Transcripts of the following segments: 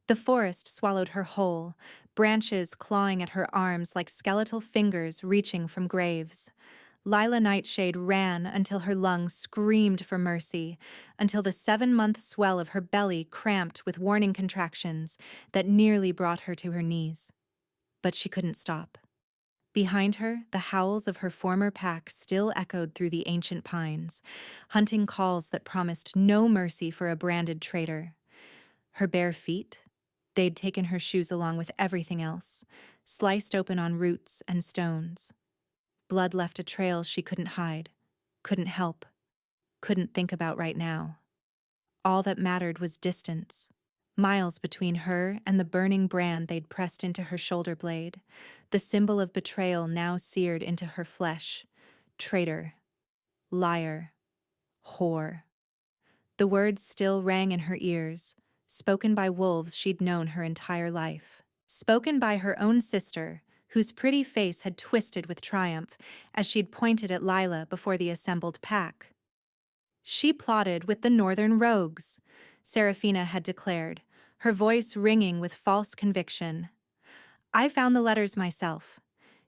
The forest swallowed her whole, branches clawing at her arms like skeletal fingers reaching from graves. Lila Nightshade ran until her lungs screamed for mercy, until the 7-month swell of her belly cramped with warning contractions that nearly brought her to her knees. But she couldn't stop. Behind her, the howls of her former pack still echoed through the ancient pines, hunting calls that promised no mercy for a branded traitor. Her bare feet, they'd taken her shoes along with everything else, sliced open on roots and stones. Blood left a trail she couldn't hide, couldn't help, couldn't think about right now. All that mattered was distance. Miles between her and the burning brand they'd pressed into her shoulder blade, the symbol of betrayal now seared into her flesh. Traitor. Liar. Whore. The words still rang in her ears, spoken by wolves she'd known her entire life. Spoken by her own sister, whose pretty face had twisted with triumph as she'd pointed at Lila before the assembled pack. She plotted with the northern rogues, Seraphina had declared, her voice ringing with false conviction. I found the letters myself.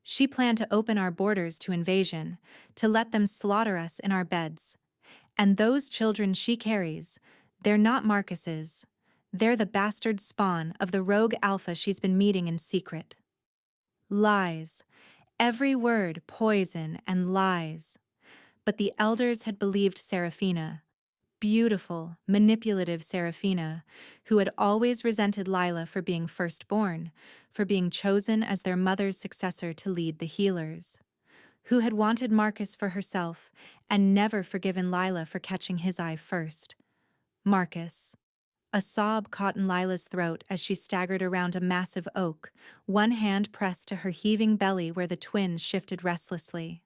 She planned to open our borders to invasion, to let them slaughter us in our beds. And those children she carries, they're not Marcus's. They're the bastard spawn of the rogue alpha she's been meeting in secret. Lies. Every word poison and lies. But the elders had believed Seraphina, beautiful, manipulative Seraphina, who had always resented Lila for being firstborn, for being chosen as their mother's successor to lead the healers, who had wanted Marcus for herself and never forgiven Lila for catching his eye first. Marcus. A sob caught in Lila's throat as she staggered around a massive oak, one hand pressed to her heaving belly where the twins shifted restlessly.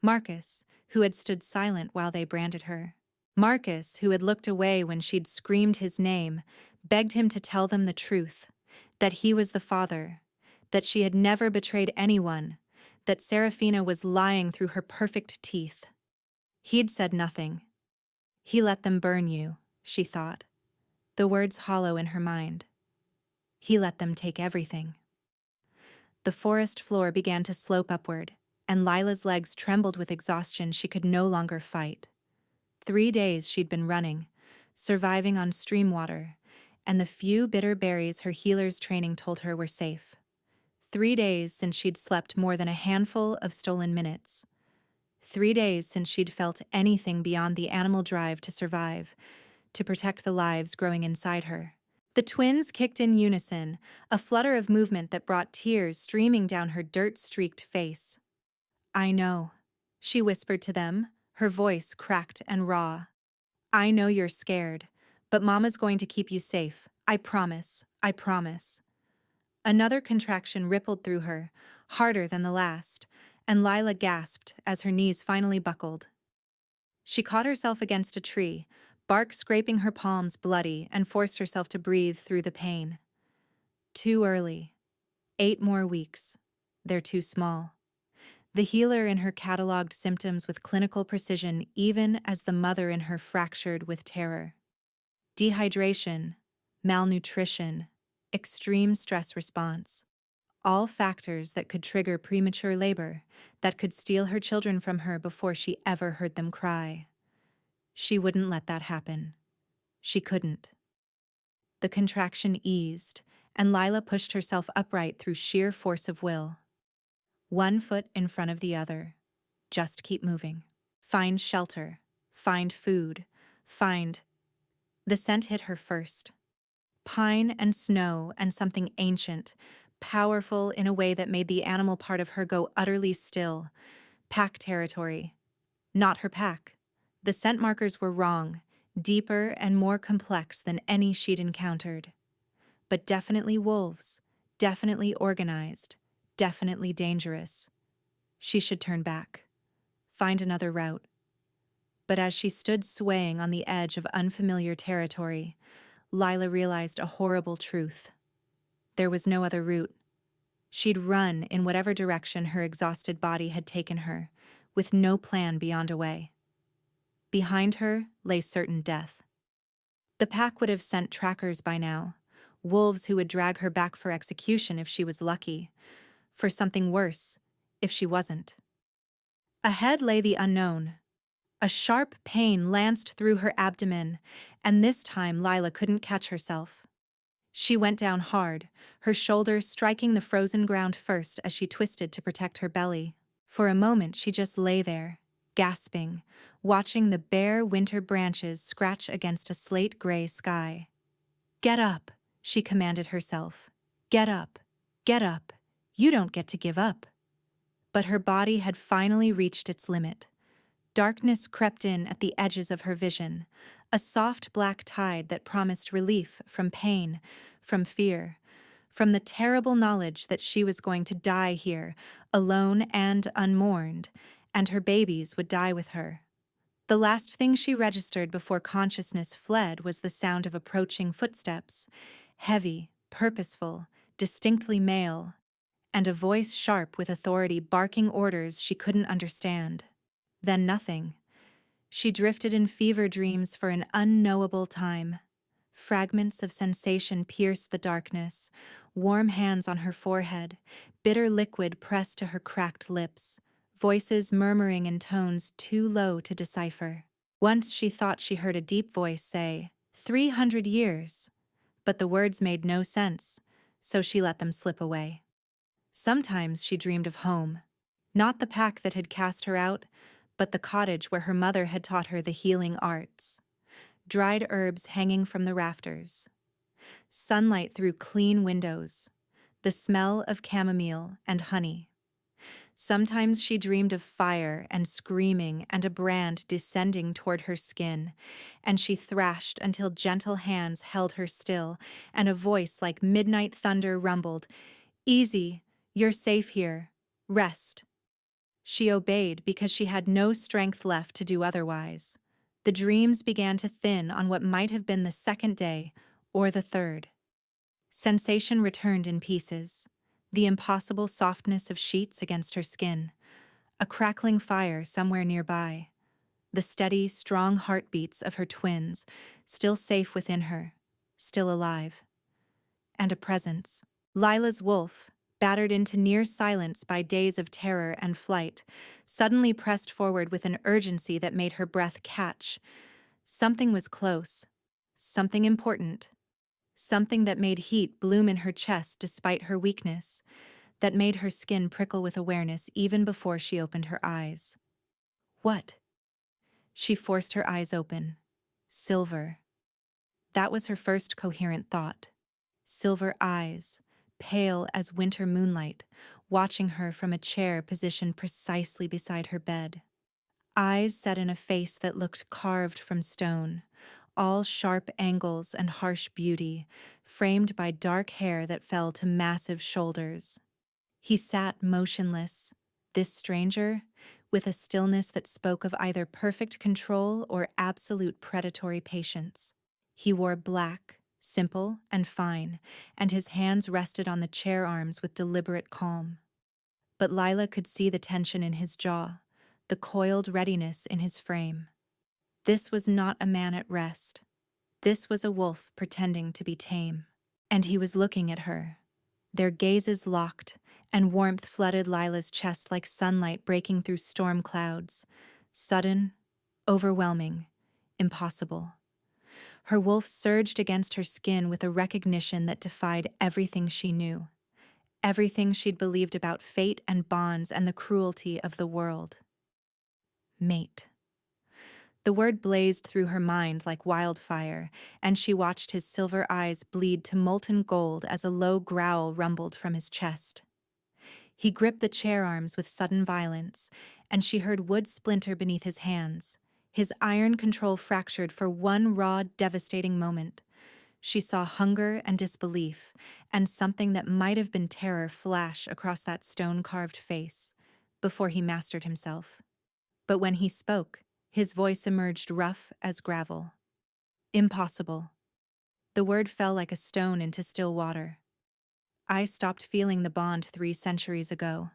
Marcus, who had stood silent while they branded her. Marcus, who had looked away when she'd screamed his name, begged him to tell them the truth, that he was the father, that she had never betrayed anyone, that Seraphina was lying through her perfect teeth. He'd said nothing. He let them burn you, she thought, the words hollow in her mind. He let them take everything. The forest floor began to slope upward, and Lila's legs trembled with exhaustion she could no longer fight. 3 days she'd been running, surviving on stream water, and the few bitter berries her healer's training told her were safe. 3 days since she'd slept more than a handful of stolen minutes. 3 days since she'd felt anything beyond the animal drive to survive, to protect the lives growing inside her. The twins kicked in unison, a flutter of movement that brought tears streaming down her dirt-streaked face. I know, she whispered to them, her voice cracked and raw. I know you're scared, but Mama's going to keep you safe. I promise, I promise. Another contraction rippled through her, harder than the last, and Lila gasped as her knees finally buckled. She caught herself against a tree, bark scraping her palms bloody, and forced herself to breathe through the pain. Too early. 8 more weeks. They're too small. The healer in her cataloged symptoms with clinical precision even as the mother in her fractured with terror. Dehydration, malnutrition, extreme stress response. All factors that could trigger premature labor, that could steal her children from her before she ever heard them cry. She wouldn't let that happen. She couldn't. The contraction eased, and Lila pushed herself upright through sheer force of will. 1 foot in front of the other. Just keep moving. Find shelter. Find food. Find... The scent hit her first. Pine and snow and something ancient, powerful in a way that made the animal part of her go utterly still. Pack territory. Not her pack. The scent markers were wrong, deeper and more complex than any she'd encountered. But definitely wolves, definitely organized, definitely dangerous. She should turn back. Find another route. But as she stood swaying on the edge of unfamiliar territory, Lila realized a horrible truth. There was no other route. She'd run in whatever direction her exhausted body had taken her, with no plan beyond a way. Behind her lay certain death. The pack would have sent trackers by now, wolves who would drag her back for execution if she was lucky, for something worse, if she wasn't. Ahead lay the unknown. A sharp pain lanced through her abdomen, and this time Lila couldn't catch herself. She went down hard, her shoulders striking the frozen ground first as she twisted to protect her belly. For a moment she just lay there, gasping, watching the bare winter branches scratch against a slate-gray sky. "Get up," she commanded herself. "Get up. Get up. You don't get to give up." But her body had finally reached its limit. Darkness crept in at the edges of her vision, a soft black tide that promised relief from pain, from fear, from the terrible knowledge that she was going to die here, alone and unmourned, and her babies would die with her. The last thing she registered before consciousness fled was the sound of approaching footsteps, heavy, purposeful, distinctly male, and a voice sharp with authority barking orders she couldn't understand. Then nothing. She drifted in fever dreams for an unknowable time. Fragments of sensation pierced the darkness, warm hands on her forehead, bitter liquid pressed to her cracked lips, voices murmuring in tones too low to decipher. Once she thought she heard a deep voice say, 300 years, but the words made no sense, so she let them slip away. Sometimes she dreamed of home, not the pack that had cast her out, but the cottage where her mother had taught her the healing arts. Dried herbs hanging from the rafters, sunlight through clean windows, the smell of chamomile and honey. Sometimes she dreamed of fire and screaming and a brand descending toward her skin, and she thrashed until gentle hands held her still, and a voice like midnight thunder rumbled, "Easy, you're safe here. Rest." She obeyed because she had no strength left to do otherwise. The dreams began to thin on what might have been the second day, or the third. Sensation returned in pieces. The impossible softness of sheets against her skin, a crackling fire somewhere nearby, the steady, strong heartbeats of her twins, still safe within her, still alive. And a presence. Lila's wolf, battered into near silence by days of terror and flight, suddenly pressed forward with an urgency that made her breath catch. Something was close, something important, something that made heat bloom in her chest despite her weakness, that made her skin prickle with awareness even before she opened her eyes. What? She forced her eyes open. Silver. That was her first coherent thought. Silver eyes, pale as winter moonlight, watching her from a chair positioned precisely beside her bed. Eyes set in a face that looked carved from stone, all sharp angles and harsh beauty, framed by dark hair that fell to massive shoulders. He sat motionless, this stranger, with a stillness that spoke of either perfect control or absolute predatory patience. He wore black, simple and fine, and his hands rested on the chair arms with deliberate calm. But Lila could see the tension in his jaw, the coiled readiness in his frame. This was not a man at rest. This was a wolf pretending to be tame. And he was looking at her. Their gazes locked, and warmth flooded Lila's chest like sunlight breaking through storm clouds. Sudden, overwhelming, impossible. Her wolf surged against her skin with a recognition that defied everything she knew, everything she'd believed about fate and bonds and the cruelty of the world. Mate. The word blazed through her mind like wildfire, and she watched his silver eyes bleed to molten gold as a low growl rumbled from his chest. He gripped the chair arms with sudden violence, and she heard wood splinter beneath his hands. His iron control fractured for one raw, devastating moment. She saw hunger and disbelief, and something that might have been terror flash across that stone-carved face, before he mastered himself. But when he spoke, his voice emerged rough as gravel. Impossible. The word fell like a stone into still water. I stopped feeling the bond 3 centuries ago.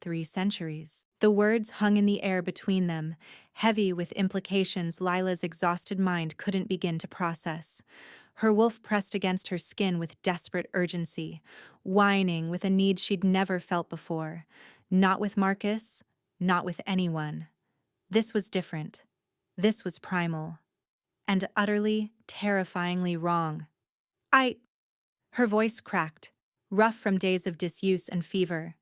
3 centuries. The words hung in the air between them, heavy with implications Lila's exhausted mind couldn't begin to process. Her wolf pressed against her skin with desperate urgency, whining with a need she'd never felt before. Not with Marcus, not with anyone. This was different. This was primal. And utterly, terrifyingly wrong. I. Her voice cracked, rough from days of disuse and fever.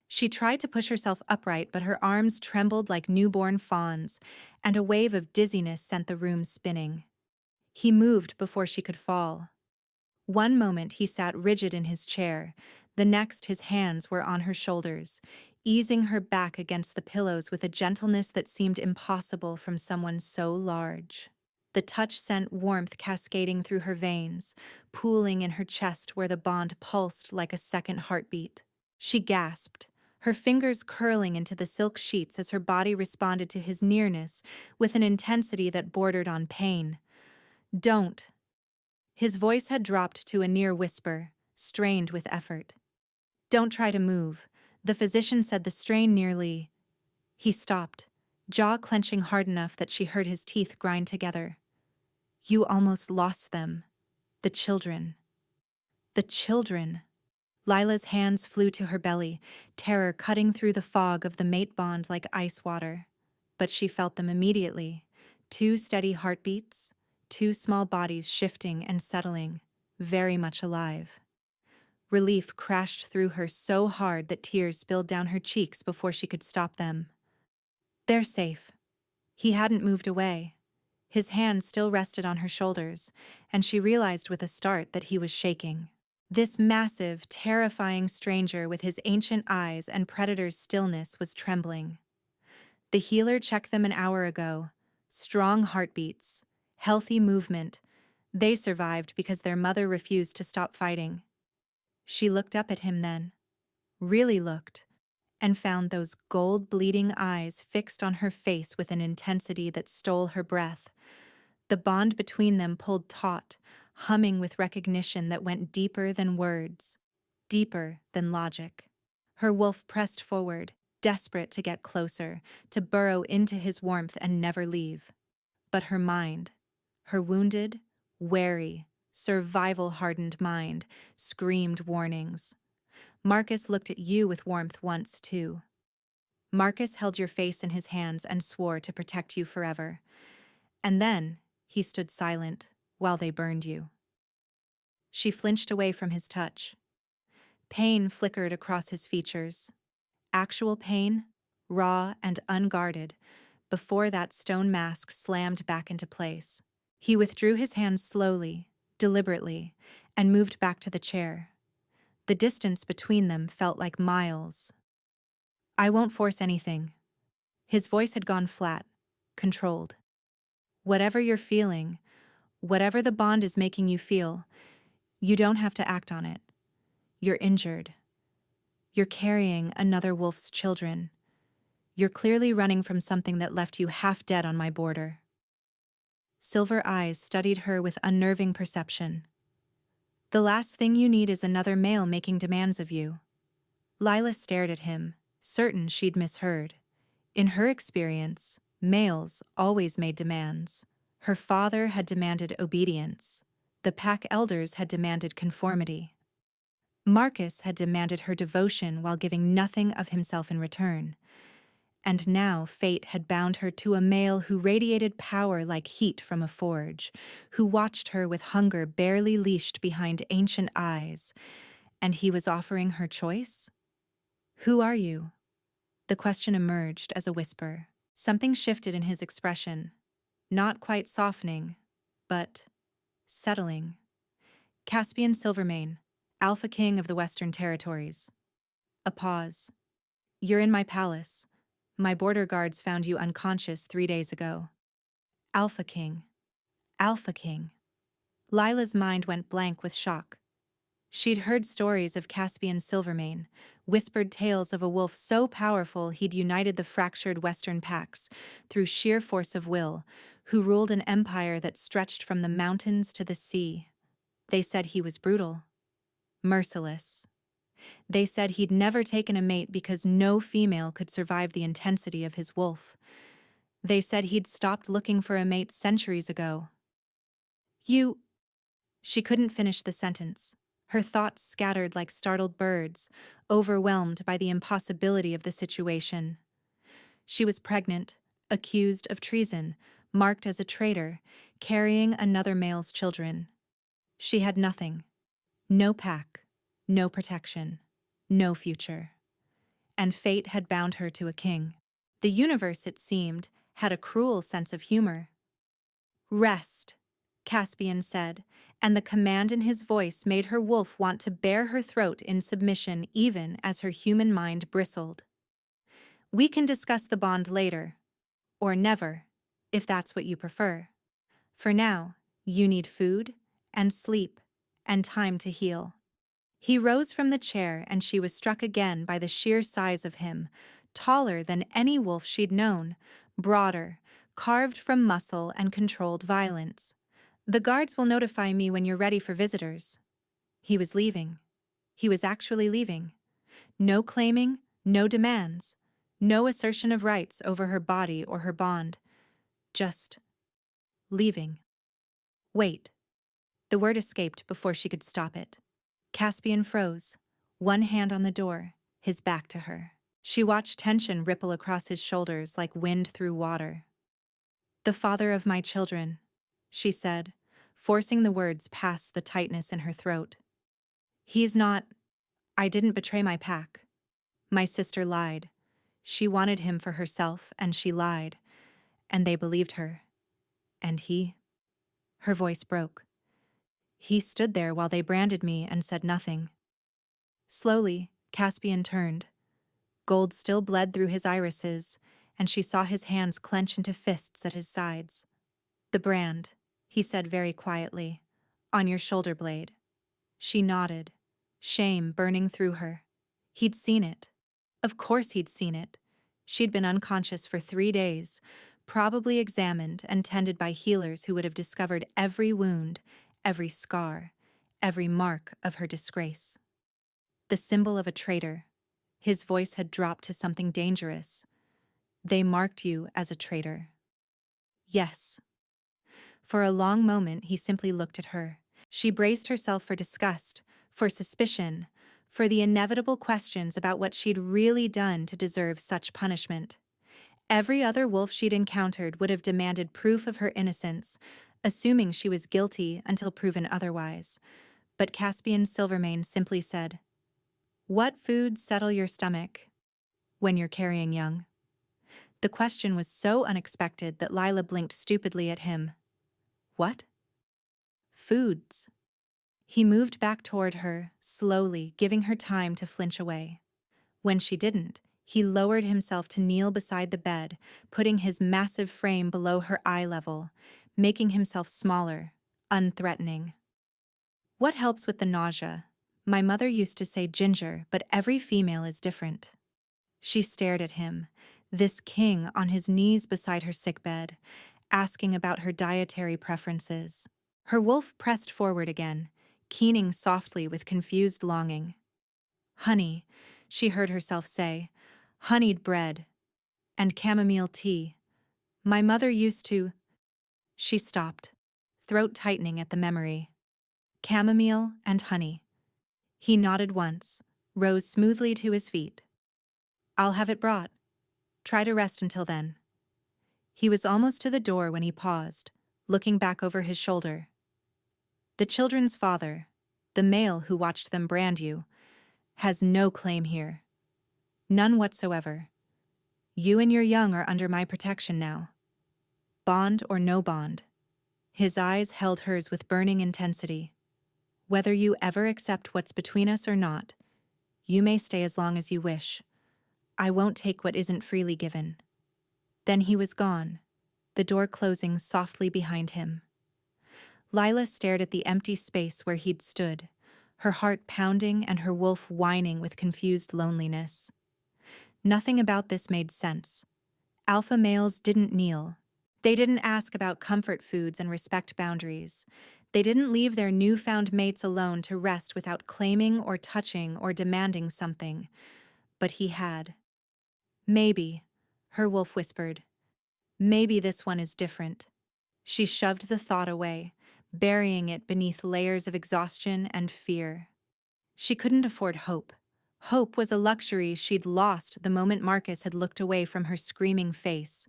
She tried to push herself upright, but her arms trembled like newborn fawns, and a wave of dizziness sent the room spinning. He moved before she could fall. One moment he sat rigid in his chair, the next his hands were on her shoulders, easing her back against the pillows with a gentleness that seemed impossible from someone so large. The touch sent warmth cascading through her veins, pooling in her chest where the bond pulsed like a second heartbeat. She gasped, her fingers curling into the silk sheets as her body responded to his nearness with an intensity that bordered on pain. Don't. His voice had dropped to a near whisper, strained with effort. Don't try to move. The physician said the strain nearly. He stopped, jaw clenching hard enough that she heard his teeth grind together. You almost lost them. The children. The children. Lila's hands flew to her belly, terror cutting through the fog of the mate bond like ice water. But she felt them immediately. 2 steady heartbeats, 2 small bodies shifting and settling, very much alive. Relief crashed through her so hard that tears spilled down her cheeks before she could stop them. They're safe. He hadn't moved away. His hand still rested on her shoulders, and she realized with a start that he was shaking. This massive, terrifying stranger with his ancient eyes and predator's stillness was trembling. The healer checked them an hour ago. Strong heartbeats, healthy movement. They survived because their mother refused to stop fighting. She looked up at him then, really looked, and found those gold-bleeding eyes fixed on her face with an intensity that stole her breath. The bond between them pulled taut, humming with recognition that went deeper than words, deeper than logic. Her wolf pressed forward, desperate to get closer, to burrow into his warmth and never leave. But her mind, her wounded, wary, survival-hardened mind, screamed warnings. Marcus looked at you with warmth once, too. Marcus held your face in his hands and swore to protect you forever. And then he stood silent while they burned you. She flinched away from his touch. Pain flickered across his features. Actual pain, raw and unguarded, before that stone mask slammed back into place. He withdrew his hands slowly, deliberately, and moved back to the chair. The distance between them felt like miles. I won't force anything. His voice had gone flat, controlled. Whatever you're feeling, whatever the bond is making you feel, you don't have to act on it. You're injured. You're carrying another wolf's children. You're clearly running from something that left you half dead on my border. Silver eyes studied her with unnerving perception. The last thing you need is another male making demands of you. Lila stared at him, certain she'd misheard. In her experience, males always made demands. Her father had demanded obedience. The pack elders had demanded conformity. Marcus had demanded her devotion while giving nothing of himself in return. And now fate had bound her to a male who radiated power like heat from a forge, who watched her with hunger barely leashed behind ancient eyes. And he was offering her choice? Who are you? The question emerged as a whisper. Something shifted in his expression, not quite softening, but settling. Caspian Silvermane, Alpha King of the Western Territories. A pause. You're in my palace. My border guards found you unconscious 3 days ago. Alpha King. Alpha King. Lila's mind went blank with shock. She'd heard stories of Caspian Silvermane, whispered tales of a wolf so powerful he'd united the fractured Western packs through sheer force of will, who ruled an empire that stretched from the mountains to the sea. They said he was brutal, merciless. They said he'd never taken a mate because no female could survive the intensity of his wolf. They said he'd stopped looking for a mate centuries ago. You... She couldn't finish the sentence. Her thoughts scattered like startled birds, overwhelmed by the impossibility of the situation. She was pregnant, accused of treason, marked as a traitor, carrying another male's children. She had nothing. No pack, no protection, no future. And fate had bound her to a king. The universe, it seemed, had a cruel sense of humor. Rest, Caspian said, and the command in his voice made her wolf want to bare her throat in submission even as her human mind bristled. We can discuss the bond later. Or never, if that's what you prefer. For now, you need food, and sleep, and time to heal. He rose from the chair and she was struck again by the sheer size of him, taller than any wolf she'd known, broader, carved from muscle and controlled violence. The guards will notify me when you're ready for visitors. He was leaving. He was actually leaving. No claiming, no demands, no assertion of rights over her body or her bond. Just leaving. Wait. The word escaped before she could stop it. Caspian froze, one hand on the door, his back to her. She watched tension ripple across his shoulders like wind through water. "The father of my children," she said, forcing the words past the tightness in her throat. "He's not. I didn't betray my pack. My sister lied. She wanted him for herself, and she lied. And they believed her. And he..." Her voice broke. "He stood there while they branded me and said nothing." Slowly, Caspian turned. Gold still bled through his irises, and she saw his hands clench into fists at his sides. "The brand," he said very quietly, "on your shoulder blade." She nodded, shame burning through her. He'd seen it. Of course he'd seen it. She'd been unconscious for 3 days, probably examined and tended by healers who would have discovered every wound, every scar, every mark of her disgrace. The symbol of a traitor. His voice had dropped to something dangerous. "They marked you as a traitor." Yes. For a long moment he simply looked at her. She braced herself for disgust, for suspicion, for the inevitable questions about what she'd really done to deserve such punishment. Every other wolf she'd encountered would have demanded proof of her innocence, assuming she was guilty until proven otherwise. But Caspian Silvermane simply said, "What foods settle your stomach when you're carrying young?" The question was so unexpected that Lila blinked stupidly at him. "What?" "Foods." He moved back toward her, slowly, giving her time to flinch away. When she didn't, he lowered himself to kneel beside the bed, putting his massive frame below her eye level, making himself smaller, unthreatening. "What helps with the nausea? My mother used to say ginger, but every female is different." She stared at him, this king on his knees beside her sickbed, asking about her dietary preferences. Her wolf pressed forward again, keening softly with confused longing. "Honey," she heard herself say, "honeyed bread. And chamomile tea. My mother used to..." She stopped, throat tightening at the memory. Chamomile and honey. He nodded once, rose smoothly to his feet. "I'll have it brought. Try to rest until then." He was almost to the door when he paused, looking back over his shoulder. "The children's father, the male who watched them brand you, has no claim here. None whatsoever. You and your young are under my protection now. Bond or no bond." His eyes held hers with burning intensity. "Whether you ever accept what's between us or not, you may stay as long as you wish. I won't take what isn't freely given." Then he was gone, the door closing softly behind him. Lila stared at the empty space where he'd stood, her heart pounding and her wolf whining with confused loneliness. Nothing about this made sense. Alpha males didn't kneel. They didn't ask about comfort foods and respect boundaries. They didn't leave their newfound mates alone to rest without claiming or touching or demanding something. But he had. "Maybe," her wolf whispered. "Maybe this one is different." She shoved the thought away, burying it beneath layers of exhaustion and fear. She couldn't afford hope. Hope was a luxury she'd lost the moment Marcus had looked away from her screaming face.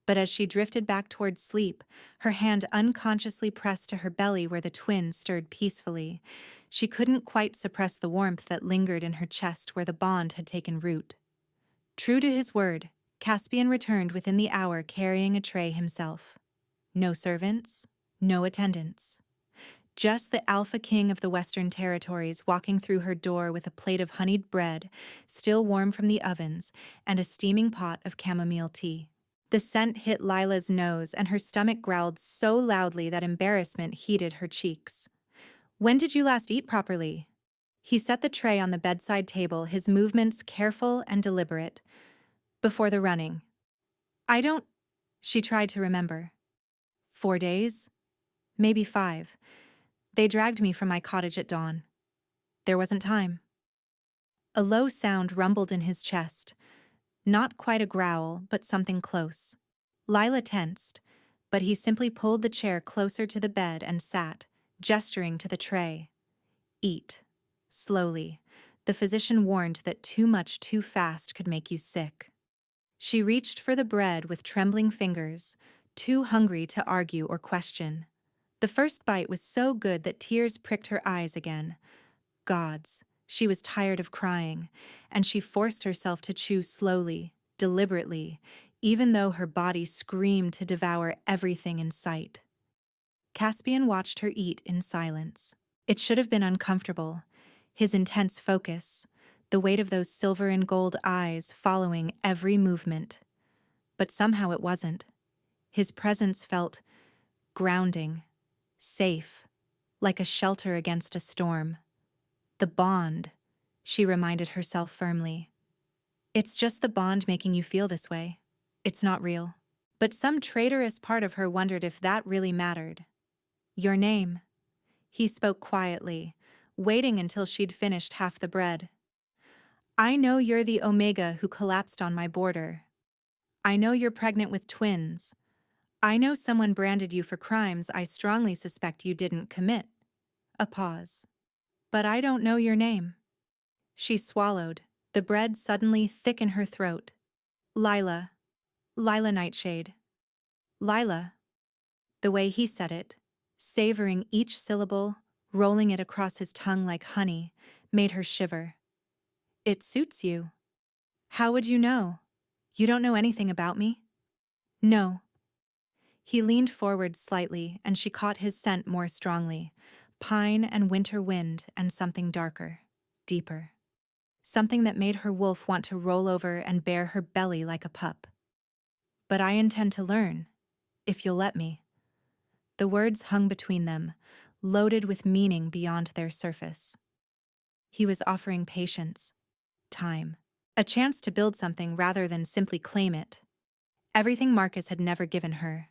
But as she drifted back toward sleep, her hand unconsciously pressed to her belly where the twin stirred peacefully. She couldn't quite suppress the warmth that lingered in her chest where the bond had taken root. True to his word, Caspian returned within the hour carrying a tray himself. No servants, no attendants. Just the Alpha King of the Western Territories walking through her door with a plate of honeyed bread, still warm from the ovens, and a steaming pot of chamomile tea. The scent hit Lila's nose and her stomach growled so loudly that embarrassment heated her cheeks. "When did you last eat properly?" He set the tray on the bedside table, his movements careful and deliberate. "Before the running." "I don't—" She tried to remember. 4 days? Maybe 5. They dragged me from my cottage at dawn. There wasn't time. A low sound rumbled in his chest. Not quite a growl, but something close. Lila tensed, but he simply pulled the chair closer to the bed and sat, gesturing to the tray. "Eat. Slowly." The physician warned that too much too fast could make you sick. She reached for the bread with trembling fingers, too hungry to argue or question. The first bite was so good that tears pricked her eyes again. Gods, she was tired of crying, and she forced herself to chew slowly, deliberately, even though her body screamed to devour everything in sight. Caspian watched her eat in silence. It should have been uncomfortable, his intense focus, the weight of those silver and gold eyes following every movement. But somehow it wasn't. His presence felt grounding, safe, like a shelter against a storm. The bond, she reminded herself firmly. It's just the bond making you feel this way. It's not real. But some traitorous part of her wondered if that really mattered. "Your name." He spoke quietly, waiting until she'd finished half the bread. "I know you're the Omega who collapsed on my border. I know you're pregnant with twins. I know someone branded you for crimes I strongly suspect you didn't commit." A pause. "But I don't know your name." She swallowed, the bread suddenly thick in her throat. "Lila. Lila Nightshade." "Lila." The way he said it, savoring each syllable, rolling it across his tongue like honey, made her shiver. "It suits you." "How would you know? You don't know anything about me?" "No." He leaned forward slightly and she caught his scent more strongly. Pine and winter wind and something darker, deeper. Something that made her wolf want to roll over and bare her belly like a pup. "But I intend to learn, if you'll let me." The words hung between them, loaded with meaning beyond their surface. He was offering patience, time, a chance to build something rather than simply claim it. Everything Marcus had never given her.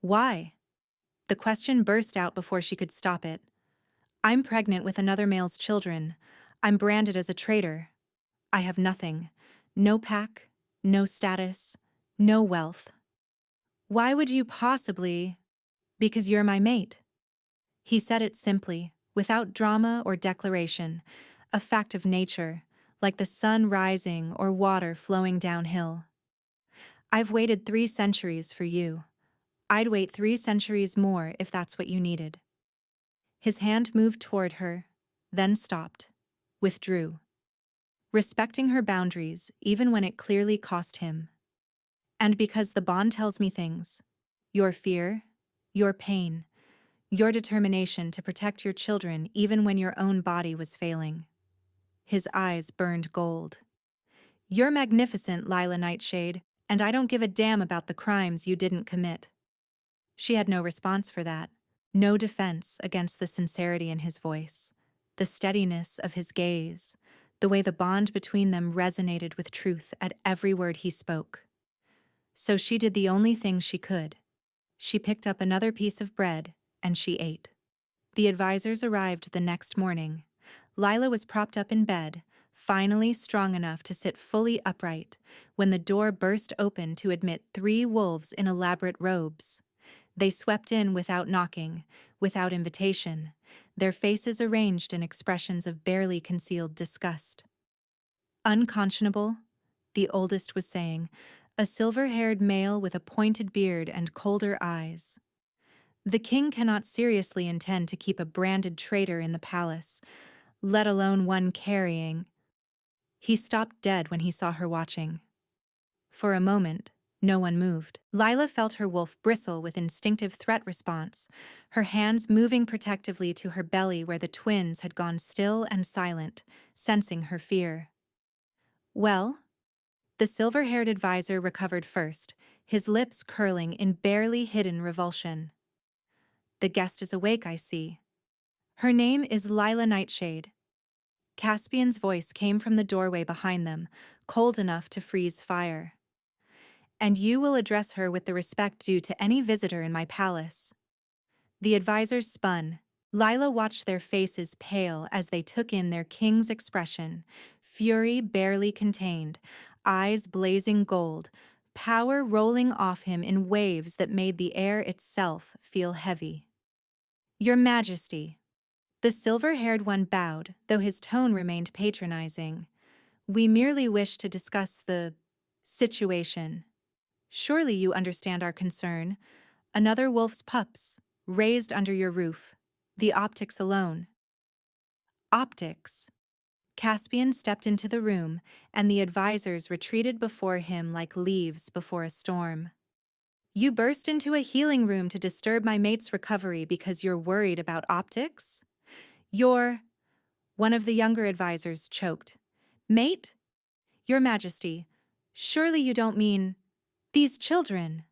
"Why?" The question burst out before she could stop it. "I'm pregnant with another male's children. I'm branded as a traitor. I have nothing. No pack, no status, no wealth." "Why would you possibly—" "Because you're my mate." He said it simply, without drama or declaration, a fact of nature, like the sun rising or water flowing downhill. "I've waited 3 centuries for you. I'd wait 3 centuries more if that's what you needed." His hand moved toward her, then stopped, withdrew, respecting her boundaries even when it clearly cost him. "And because the bond tells me things, your fear, your pain, your determination to protect your children even when your own body was failing." His eyes burned gold. "You're magnificent, Lila Nightshade, and I don't give a damn about the crimes you didn't commit." She had no response for that, no defense against the sincerity in his voice, the steadiness of his gaze, the way the bond between them resonated with truth at every word he spoke. So she did the only thing she could. She picked up another piece of bread, and she ate. The advisors arrived the next morning. Lila was propped up in bed, finally strong enough to sit fully upright, when the door burst open to admit 3 wolves in elaborate robes. They swept in without knocking, without invitation, their faces arranged in expressions of barely concealed disgust. Unconscionable, the oldest was saying, a silver-haired male with a pointed beard and colder eyes. The king cannot seriously intend to keep a branded traitor in the palace, let alone one carrying. He stopped dead when he saw her watching. For a moment, no one moved. Lila felt her wolf bristle with instinctive threat response, her hands moving protectively to her belly where the twins had gone still and silent, sensing her fear. Well? The silver-haired advisor recovered first, his lips curling in barely hidden revulsion. The guest is awake, I see. Her name is Lila Nightshade. Caspian's voice came from the doorway behind them, cold enough to freeze fire. And you will address her with the respect due to any visitor in my palace. The advisors spun. Lila watched their faces pale as they took in their king's expression, fury barely contained, eyes blazing gold, power rolling off him in waves that made the air itself feel heavy. Your Majesty. The silver-haired one bowed, though his tone remained patronizing. We merely wish to discuss the situation. Surely you understand our concern. Another wolf's pups, raised under your roof. The optics alone. Optics. Caspian stepped into the room, and the advisors retreated before him like leaves before a storm. You burst into a healing room to disturb my mate's recovery because you're worried about optics? One of the younger advisors choked. Mate? Your Majesty, surely you don't mean these children?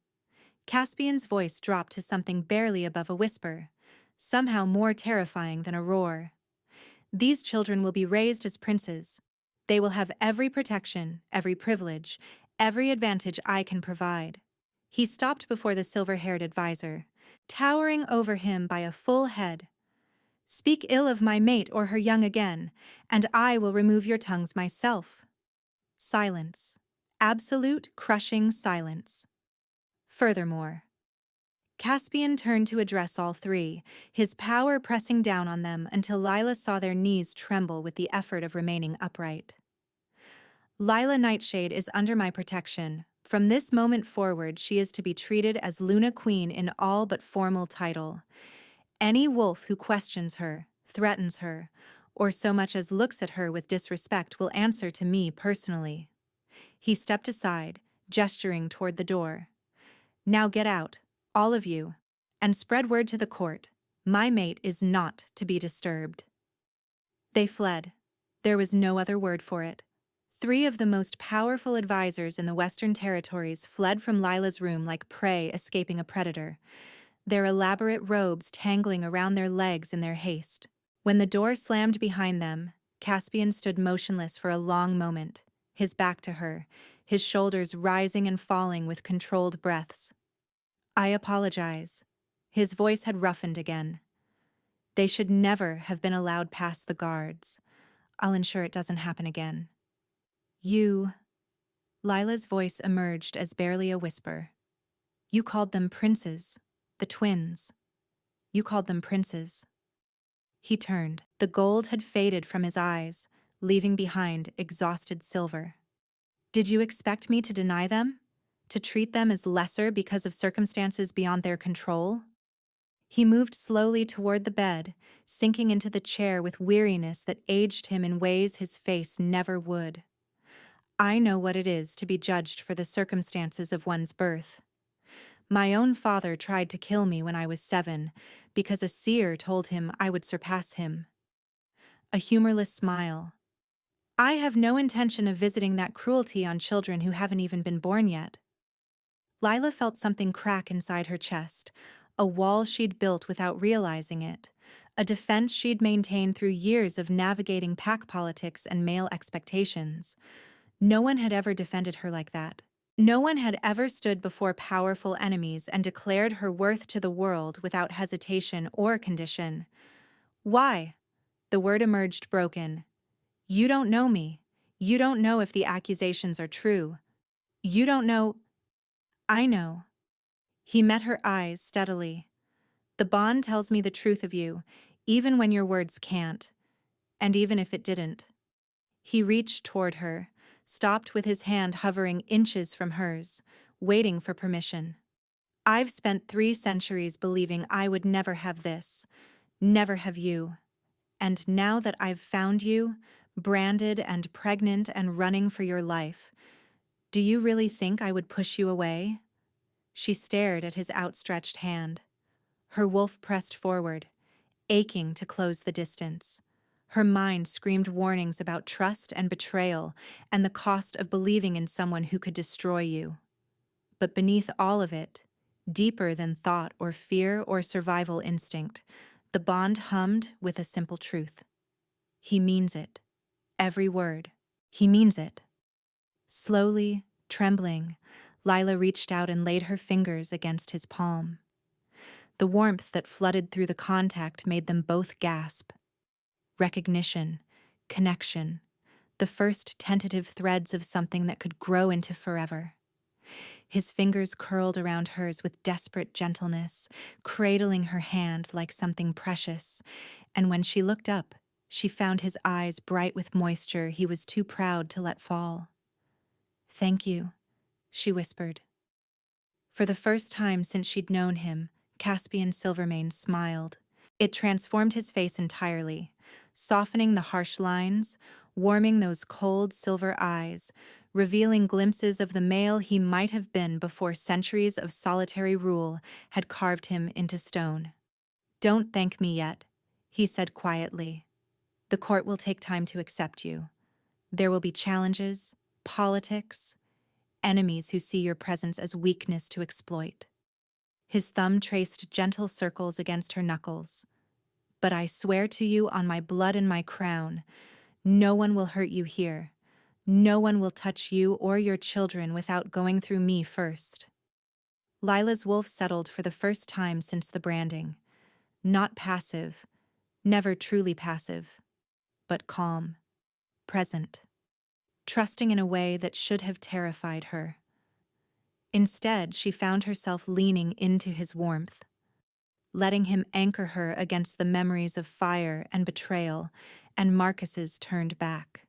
Caspian's voice dropped to something barely above a whisper, somehow more terrifying than a roar. These children will be raised as princes. They will have every protection, every privilege, every advantage I can provide. He stopped before the silver-haired advisor, towering over him by a full head. Speak ill of my mate or her young again, and I will remove your tongues myself. Silence. Absolute, crushing silence. Furthermore, Caspian turned to address all three, his power pressing down on them until Lila saw their knees tremble with the effort of remaining upright. Lila Nightshade is under my protection. From this moment forward, she is to be treated as Luna Queen in all but formal title. Any wolf who questions her, threatens her, or so much as looks at her with disrespect will answer to me personally. He stepped aside, gesturing toward the door. Now get out, all of you, and spread word to the court. My mate is not to be disturbed. They fled. There was no other word for it. 3 of the most powerful advisors in the Western Territories fled from Lila's room like prey escaping a predator, their elaborate robes tangling around their legs in their haste. When the door slammed behind them, Caspian stood motionless for a long moment, his back to her, his shoulders rising and falling with controlled breaths. I apologize. His voice had roughened again. They should never have been allowed past the guards. I'll ensure it doesn't happen again. You... Lila's voice emerged as barely a whisper. You called them princes, the twins. You called them princes. He turned. The gold had faded from his eyes, leaving behind exhausted silver. Did you expect me to deny them? To treat them as lesser because of circumstances beyond their control? He moved slowly toward the bed, sinking into the chair with weariness that aged him in ways his face never would. I know what it is to be judged for the circumstances of one's birth. My own father tried to kill me when I was 7, because a seer told him I would surpass him. A humorless smile. I have no intention of visiting that cruelty on children who haven't even been born yet. Lila felt something crack inside her chest, a wall she'd built without realizing it, a defense she'd maintained through years of navigating pack politics and male expectations. No one had ever defended her like that. No one had ever stood before powerful enemies and declared her worth to the world without hesitation or condition. Why? The word emerged broken. You don't know me. You don't know if the accusations are true. You don't know. I know. He met her eyes steadily. The bond tells me the truth of you, even when your words can't, and even if it didn't. He reached toward her, stopped with his hand hovering inches from hers, waiting for permission. I've spent 3 centuries believing I would never have this, never have you. And now that I've found you, branded and pregnant and running for your life, do you really think I would push you away? She stared at his outstretched hand. Her wolf pressed forward, aching to close the distance. Her mind screamed warnings about trust and betrayal and the cost of believing in someone who could destroy you. But beneath all of it, deeper than thought or fear or survival instinct, the bond hummed with a simple truth. He means it. Every word. He means it. Slowly, trembling, Lila reached out and laid her fingers against his palm. The warmth that flooded through the contact made them both gasp. Recognition, connection, the first tentative threads of something that could grow into forever. His fingers curled around hers with desperate gentleness, cradling her hand like something precious, and when she looked up, she found his eyes bright with moisture he was too proud to let fall. "Thank you," she whispered. For the first time since she'd known him, Caspian Silvermane smiled. It transformed his face entirely, softening the harsh lines, warming those cold silver eyes, revealing glimpses of the male he might have been before centuries of solitary rule had carved him into stone. "Don't thank me yet," he said quietly. "The court will take time to accept you. There will be challenges, politics, enemies who see your presence as weakness to exploit." His thumb traced gentle circles against her knuckles. "But I swear to you on my blood and my crown, no one will hurt you here. No one will touch you or your children without going through me first." Lila's wolf settled for the first time since the branding. Not passive, never truly passive, but calm, present, trusting in a way that should have terrified her. Instead, she found herself leaning into his warmth, letting him anchor her against the memories of fire and betrayal and Marcus's turned back.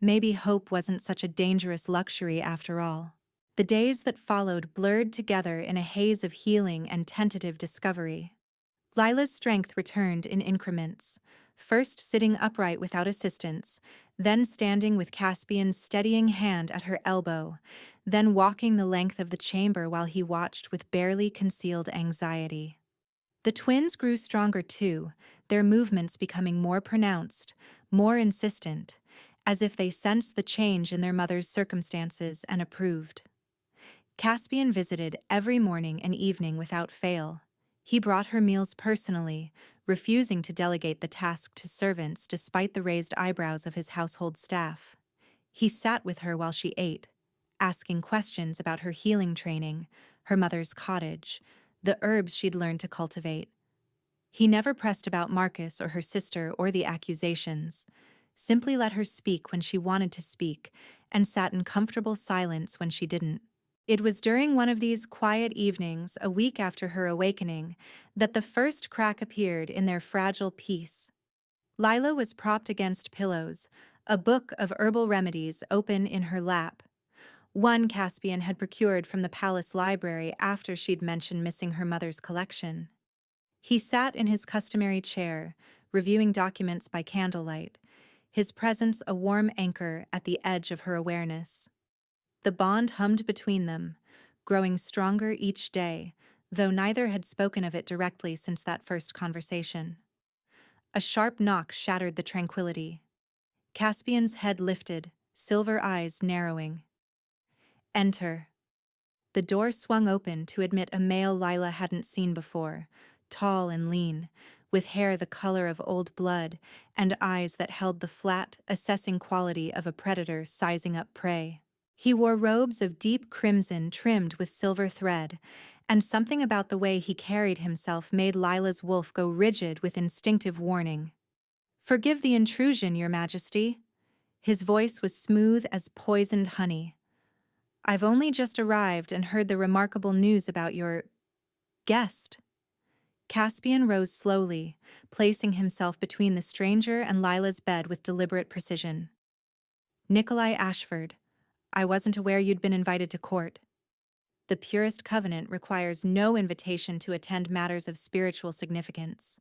Maybe hope wasn't such a dangerous luxury after all. The days that followed blurred together in a haze of healing and tentative discovery. Lila's strength returned in increments, first sitting upright without assistance, then standing with Caspian's steadying hand at her elbow, then walking the length of the chamber while he watched with barely concealed anxiety. The twins grew stronger too, their movements becoming more pronounced, more insistent, as if they sensed the change in their mother's circumstances and approved. Caspian visited every morning and evening without fail. He brought her meals personally, refusing to delegate the task to servants despite the raised eyebrows of his household staff. He sat with her while she ate, asking questions about her healing training, her mother's cottage, the herbs she'd learned to cultivate. He never pressed about Marcus or her sister or the accusations, simply let her speak when she wanted to speak, and sat in comfortable silence when she didn't. It was during one of these quiet evenings, a week after her awakening, that the first crack appeared in their fragile peace. Lila was propped against pillows, a book of herbal remedies open in her lap. One Caspian had procured from the palace library after she'd mentioned missing her mother's collection. He sat in his customary chair, reviewing documents by candlelight, his presence a warm anchor at the edge of her awareness. The bond hummed between them, growing stronger each day, though neither had spoken of it directly since that first conversation. A sharp knock shattered the tranquility. Caspian's head lifted, silver eyes narrowing. "Enter." The door swung open to admit a male Lila hadn't seen before, tall and lean, with hair the color of old blood and eyes that held the flat, assessing quality of a predator sizing up prey. He wore robes of deep crimson trimmed with silver thread, and something about the way he carried himself made Lila's wolf go rigid with instinctive warning. "Forgive the intrusion, Your Majesty." His voice was smooth as poisoned honey. I've only just arrived and heard the remarkable news about your guest. Caspian rose slowly, placing himself between the stranger and Lila's bed with deliberate precision. Nikolai Ashford, I wasn't aware you'd been invited to court. The purest covenant requires no invitation to attend matters of spiritual significance.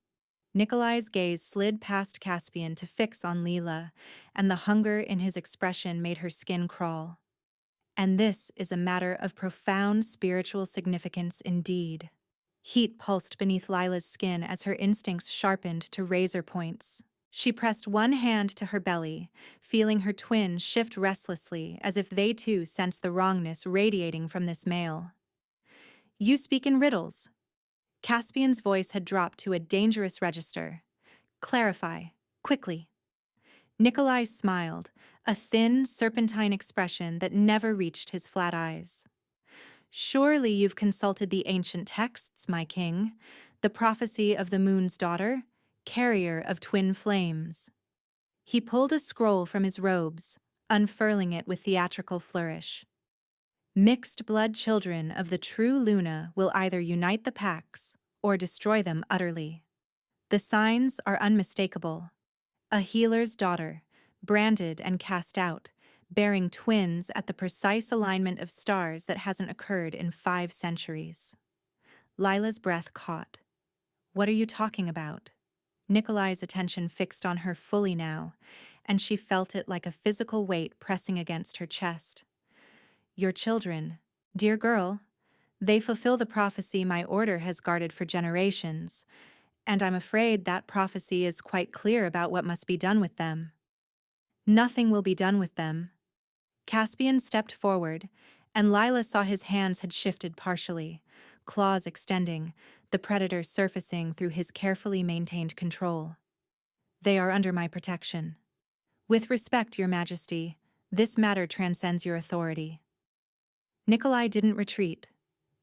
Nikolai's gaze slid past Caspian to fix on Leela, and the hunger in his expression made her skin crawl. And this is a matter of profound spiritual significance indeed. Heat pulsed beneath Lila's skin as her instincts sharpened to razor points. She pressed one hand to her belly, feeling her twin shift restlessly as if they too sensed the wrongness radiating from this male. You speak in riddles. Caspian's voice had dropped to a dangerous register. Clarify, quickly. Nikolai smiled, a thin, serpentine expression that never reached his flat eyes. Surely you've consulted the ancient texts, my king, the prophecy of the moon's daughter, carrier of twin flames. He pulled a scroll from his robes, unfurling it with theatrical flourish. Mixed blood children of the true Luna will either unite the packs or destroy them utterly. The signs are unmistakable. A healer's daughter, branded and cast out, bearing twins at the precise alignment of stars that hasn't occurred in 5 centuries. Lila's breath caught. What are you talking about? Nikolai's attention fixed on her fully now, and she felt it like a physical weight pressing against her chest. Your children, dear girl, they fulfill the prophecy my order has guarded for generations, and I'm afraid that prophecy is quite clear about what must be done with them. Nothing will be done with them. Caspian stepped forward, and Lila saw his hands had shifted partially, claws extending, the predator surfacing through his carefully maintained control. They are under my protection. With respect, Your Majesty, this matter transcends your authority. Nikolai didn't retreat,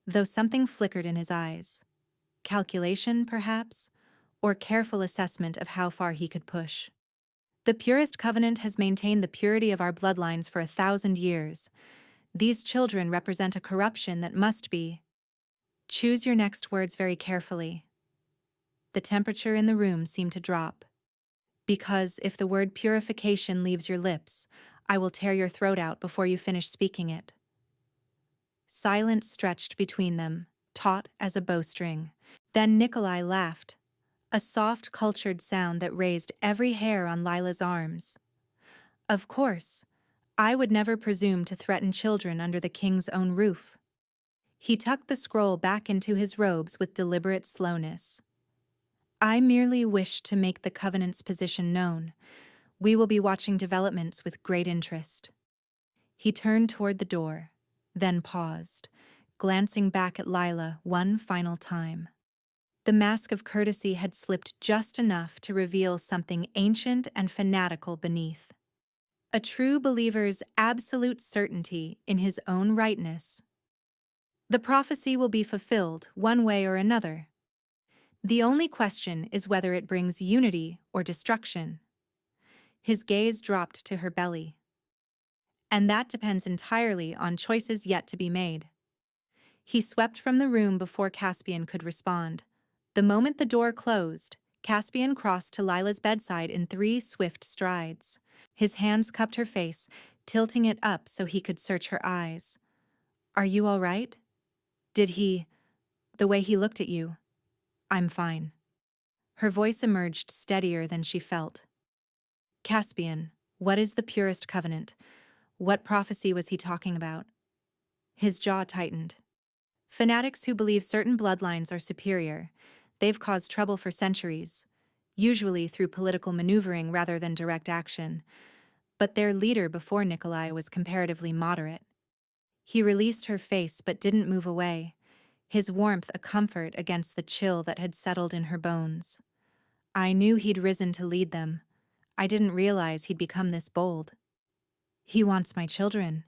though something flickered in his eyes. Calculation, perhaps, or careful assessment of how far he could push. The purest covenant has maintained the purity of our bloodlines for 1,000 years. These children represent a corruption that must be. Choose your next words very carefully. The temperature in the room seemed to drop. Because if the word purification leaves your lips, I will tear your throat out before you finish speaking it. Silence stretched between them, taut as a bowstring. Then Nikolai laughed, a soft, cultured sound that raised every hair on Lila's arms. Of course, I would never presume to threaten children under the king's own roof. He tucked the scroll back into his robes with deliberate slowness. I merely wish to make the Covenant's position known. We will be watching developments with great interest. He turned toward the door, then paused, glancing back at Lila one final time. The mask of courtesy had slipped just enough to reveal something ancient and fanatical beneath. A true believer's absolute certainty in his own rightness. The prophecy will be fulfilled one way or another. The only question is whether it brings unity or destruction. His gaze dropped to her belly. And that depends entirely on choices yet to be made. He swept from the room before Caspian could respond. The moment the door closed, Caspian crossed to Lila's bedside in 3 swift strides. His hands cupped her face, tilting it up so he could search her eyes. Are you all right? Did he... the way he looked at you? I'm fine. Her voice emerged steadier than she felt. Caspian, what is the purest covenant? What prophecy was he talking about? His jaw tightened. Fanatics who believe certain bloodlines are superior. They've caused trouble for centuries, usually through political maneuvering rather than direct action. But their leader before Nikolai was comparatively moderate. He released her face but didn't move away, his warmth a comfort against the chill that had settled in her bones. I knew he'd risen to lead them. I didn't realize he'd become this bold. He wants my children.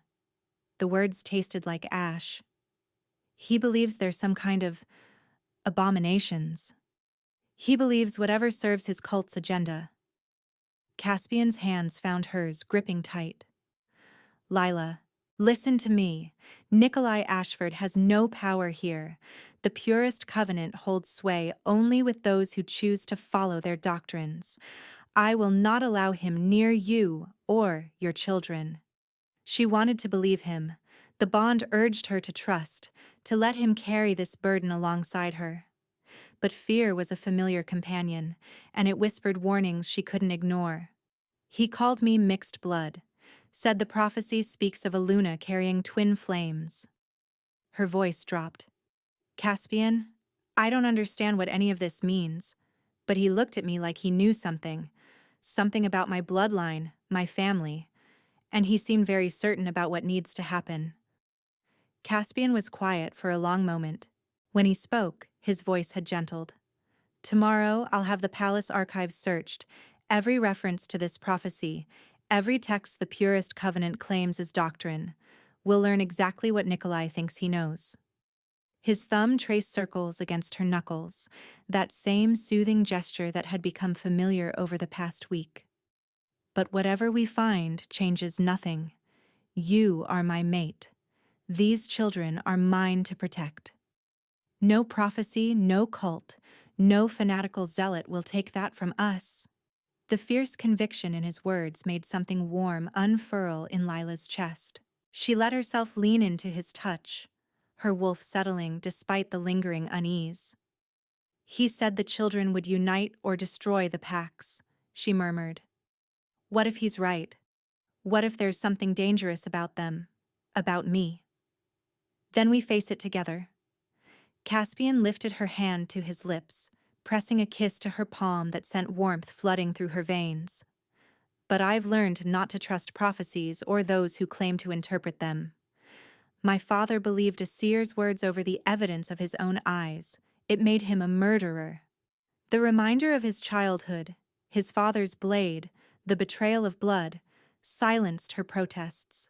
The words tasted like ash. He believes there's some kind of abominations. He believes whatever serves his cult's agenda. Caspian's hands found hers, gripping tight. Lila, Listen to me. Nikolai Ashford has no power here. The purest covenant holds sway only with those who choose to follow their doctrines. I will not allow him near you or your children. She wanted to believe him. The bond urged her to trust, to let him carry this burden alongside her. But fear was a familiar companion, and it whispered warnings she couldn't ignore. He called me mixed blood, said the prophecy speaks of a Luna carrying twin flames. Her voice dropped. Caspian, I don't understand what any of this means, but he looked at me like he knew something about my bloodline, my family, and he seemed very certain about what needs to happen. Caspian was quiet for a long moment. When he spoke, his voice had gentled. Tomorrow I'll have the palace archives searched, every reference to this prophecy, every text the purest covenant claims as doctrine. We'll learn exactly what Nikolai thinks he knows. His thumb traced circles against her knuckles, that same soothing gesture that had become familiar over the past week. But whatever we find changes nothing. You are my mate. These children are mine to protect. No prophecy, no cult, no fanatical zealot will take that from us. The fierce conviction in his words made something warm unfurl in Lila's chest. She let herself lean into his touch, her wolf settling despite the lingering unease. He said the children would unite or destroy the packs, she murmured. What if he's right? What if there's something dangerous about them? About me? Then we face it together. Caspian lifted her hand to his lips, pressing a kiss to her palm that sent warmth flooding through her veins. But I've learned not to trust prophecies or those who claim to interpret them. My father believed a seer's words over the evidence of his own eyes. It made him a murderer. The reminder of his childhood, his father's blade, the betrayal of blood, silenced her protests.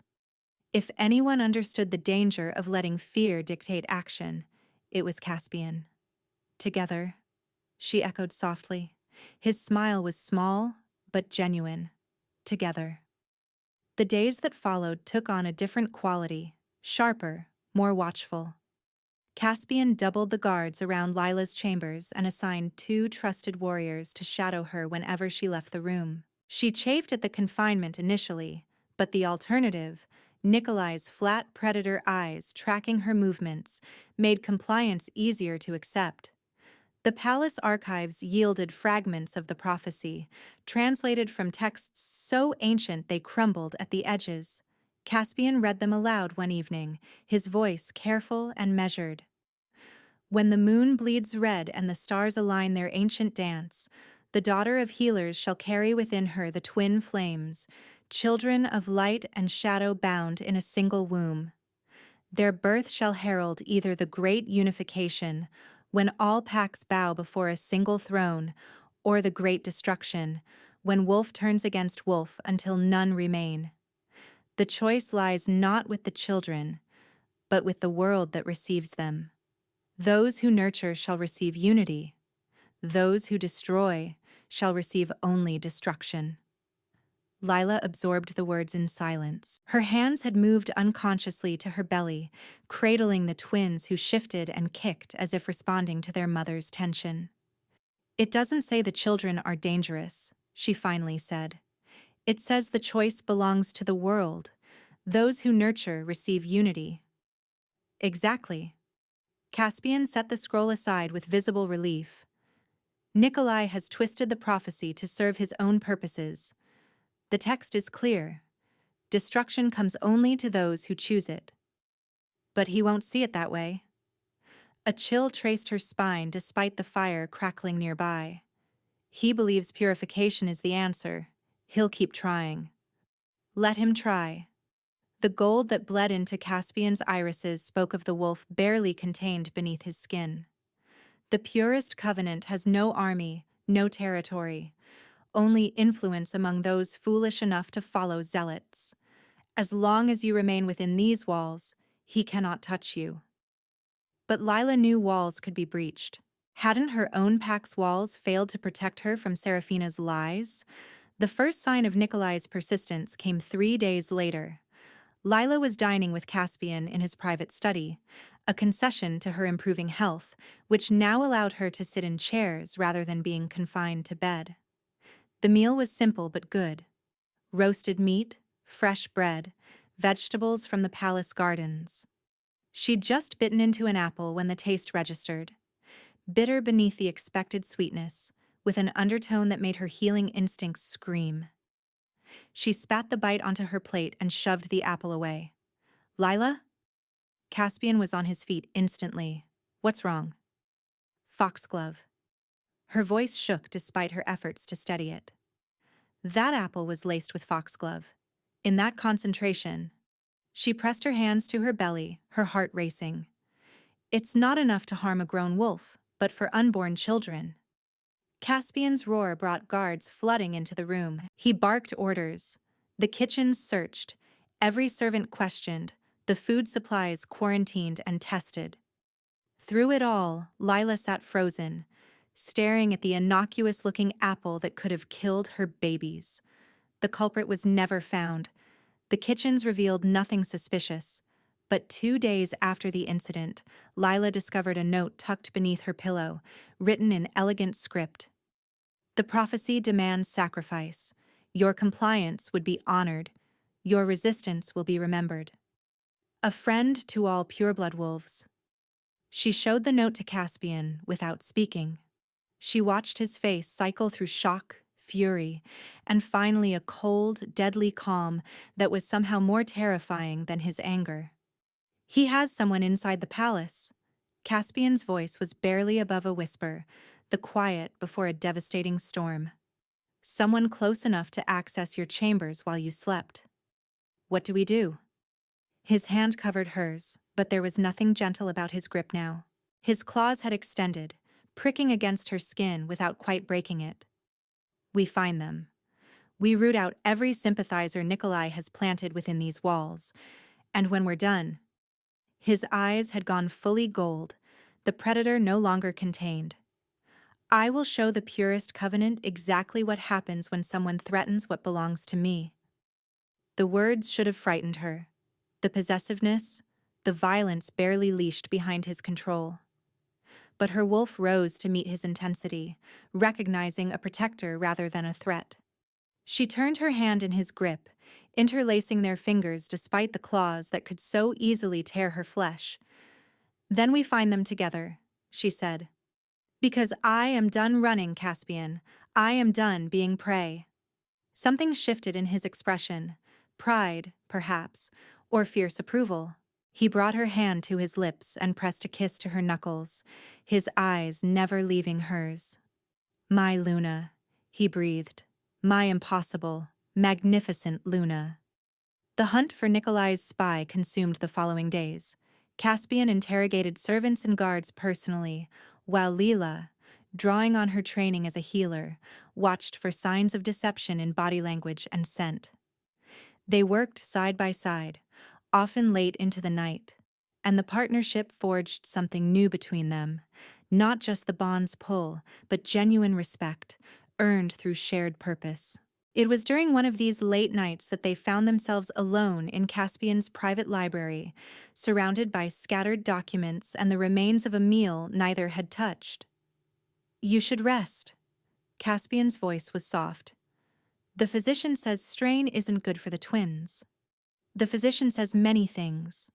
If anyone understood the danger of letting fear dictate action, it was Caspian. Together, she echoed softly. His smile was small, but genuine. Together. The days that followed took on a different quality, sharper, more watchful. Caspian doubled the guards around Lila's chambers and assigned 2 trusted warriors to shadow her whenever she left the room. She chafed at the confinement initially, but the alternative, Nikolai's flat predator eyes tracking her movements, made compliance easier to accept. The palace archives yielded fragments of the prophecy, translated from texts so ancient they crumbled at the edges. Caspian read them aloud one evening, his voice careful and measured. When the moon bleeds red and the stars align their ancient dance, the daughter of healers shall carry within her the twin flames, children of light and shadow bound in a single womb. Their birth shall herald either the great unification, when all packs bow before a single throne, or the great destruction, when wolf turns against wolf until none remain. The choice lies not with the children, but with the world that receives them. Those who nurture shall receive unity. Those who destroy shall receive only destruction. Lila absorbed the words in silence. Her hands had moved unconsciously to her belly, cradling the twins who shifted and kicked as if responding to their mother's tension. It doesn't say the children are dangerous, she finally said. It says the choice belongs to the world. Those who nurture receive unity. Exactly. Caspian set the scroll aside with visible relief. Nikolai has twisted the prophecy to serve his own purposes. The text is clear. Destruction comes only to those who choose it. But he won't see it that way. A chill traced her spine despite the fire crackling nearby. He believes purification is the answer. He'll keep trying. Let him try. The gold that bled into Caspian's irises spoke of the wolf barely contained beneath his skin. The purest covenant has no army, no territory, only influence among those foolish enough to follow zealots. As long as you remain within these walls, he cannot touch you. But Lila knew walls could be breached. Hadn't her own pack's walls failed to protect her from Seraphina's lies? The first sign of Nikolai's persistence came 3 days later. Lila was dining with Caspian in his private study, a concession to her improving health, which now allowed her to sit in chairs rather than being confined to bed. The meal was simple but good. Roasted meat, fresh bread, vegetables from the palace gardens. She'd just bitten into an apple when the taste registered, bitter beneath the expected sweetness, with an undertone that made her healing instincts scream. She spat the bite onto her plate and shoved the apple away. Lila? Caspian was on his feet instantly. What's wrong? Foxglove. Her voice shook despite her efforts to steady it. That apple was laced with foxglove. In that concentration, she pressed her hands to her belly, her heart racing. It's not enough to harm a grown wolf, but for unborn children. Caspian's roar brought guards flooding into the room. He barked orders. The kitchens searched, every servant questioned, the food supplies quarantined and tested. Through it all, Lila sat frozen, staring at the innocuous-looking apple that could have killed her babies. The culprit was never found. The kitchens revealed nothing suspicious. But 2 days after the incident, Lila discovered a note tucked beneath her pillow, written in elegant script. The prophecy demands sacrifice. Your compliance would be honored. Your resistance will be remembered. A friend to all pureblood wolves. She showed the note to Caspian without speaking. She watched his face cycle through shock, fury, and finally a cold, deadly calm that was somehow more terrifying than his anger. He has someone inside the palace. Caspian's voice was barely above a whisper, the quiet before a devastating storm. Someone close enough to access your chambers while you slept. What do we do? His hand covered hers, but there was nothing gentle about his grip now. His claws had extended, pricking against her skin without quite breaking it. We find them. We root out every sympathizer Nikolai has planted within these walls, and when we're done, his eyes had gone fully gold, the predator no longer contained. I will show the purest covenant exactly what happens when someone threatens what belongs to me. The words should have frightened her. The possessiveness, the violence barely leashed behind his control. But her wolf rose to meet his intensity, recognizing a protector rather than a threat. She turned her hand in his grip, interlacing their fingers despite the claws that could so easily tear her flesh. Then we find them together, she said. Because I am done running, Caspian. I am done being prey. Something shifted in his expression, pride, perhaps, or fierce approval. He brought her hand to his lips and pressed a kiss to her knuckles, his eyes never leaving hers. My Luna, he breathed. My impossible, magnificent Luna. The hunt for Nikolai's spy consumed the following days. Caspian interrogated servants and guards personally, while Lila, drawing on her training as a healer, watched for signs of deception in body language and scent. They worked side by side, often late into the night, and the partnership forged something new between them, not just the bond's pull, but genuine respect, earned through shared purpose. It was during one of these late nights that they found themselves alone in Caspian's private library, surrounded by scattered documents and the remains of a meal neither had touched. You should rest. Caspian's voice was soft. The physician says strain isn't good for the twins. The physician says many things.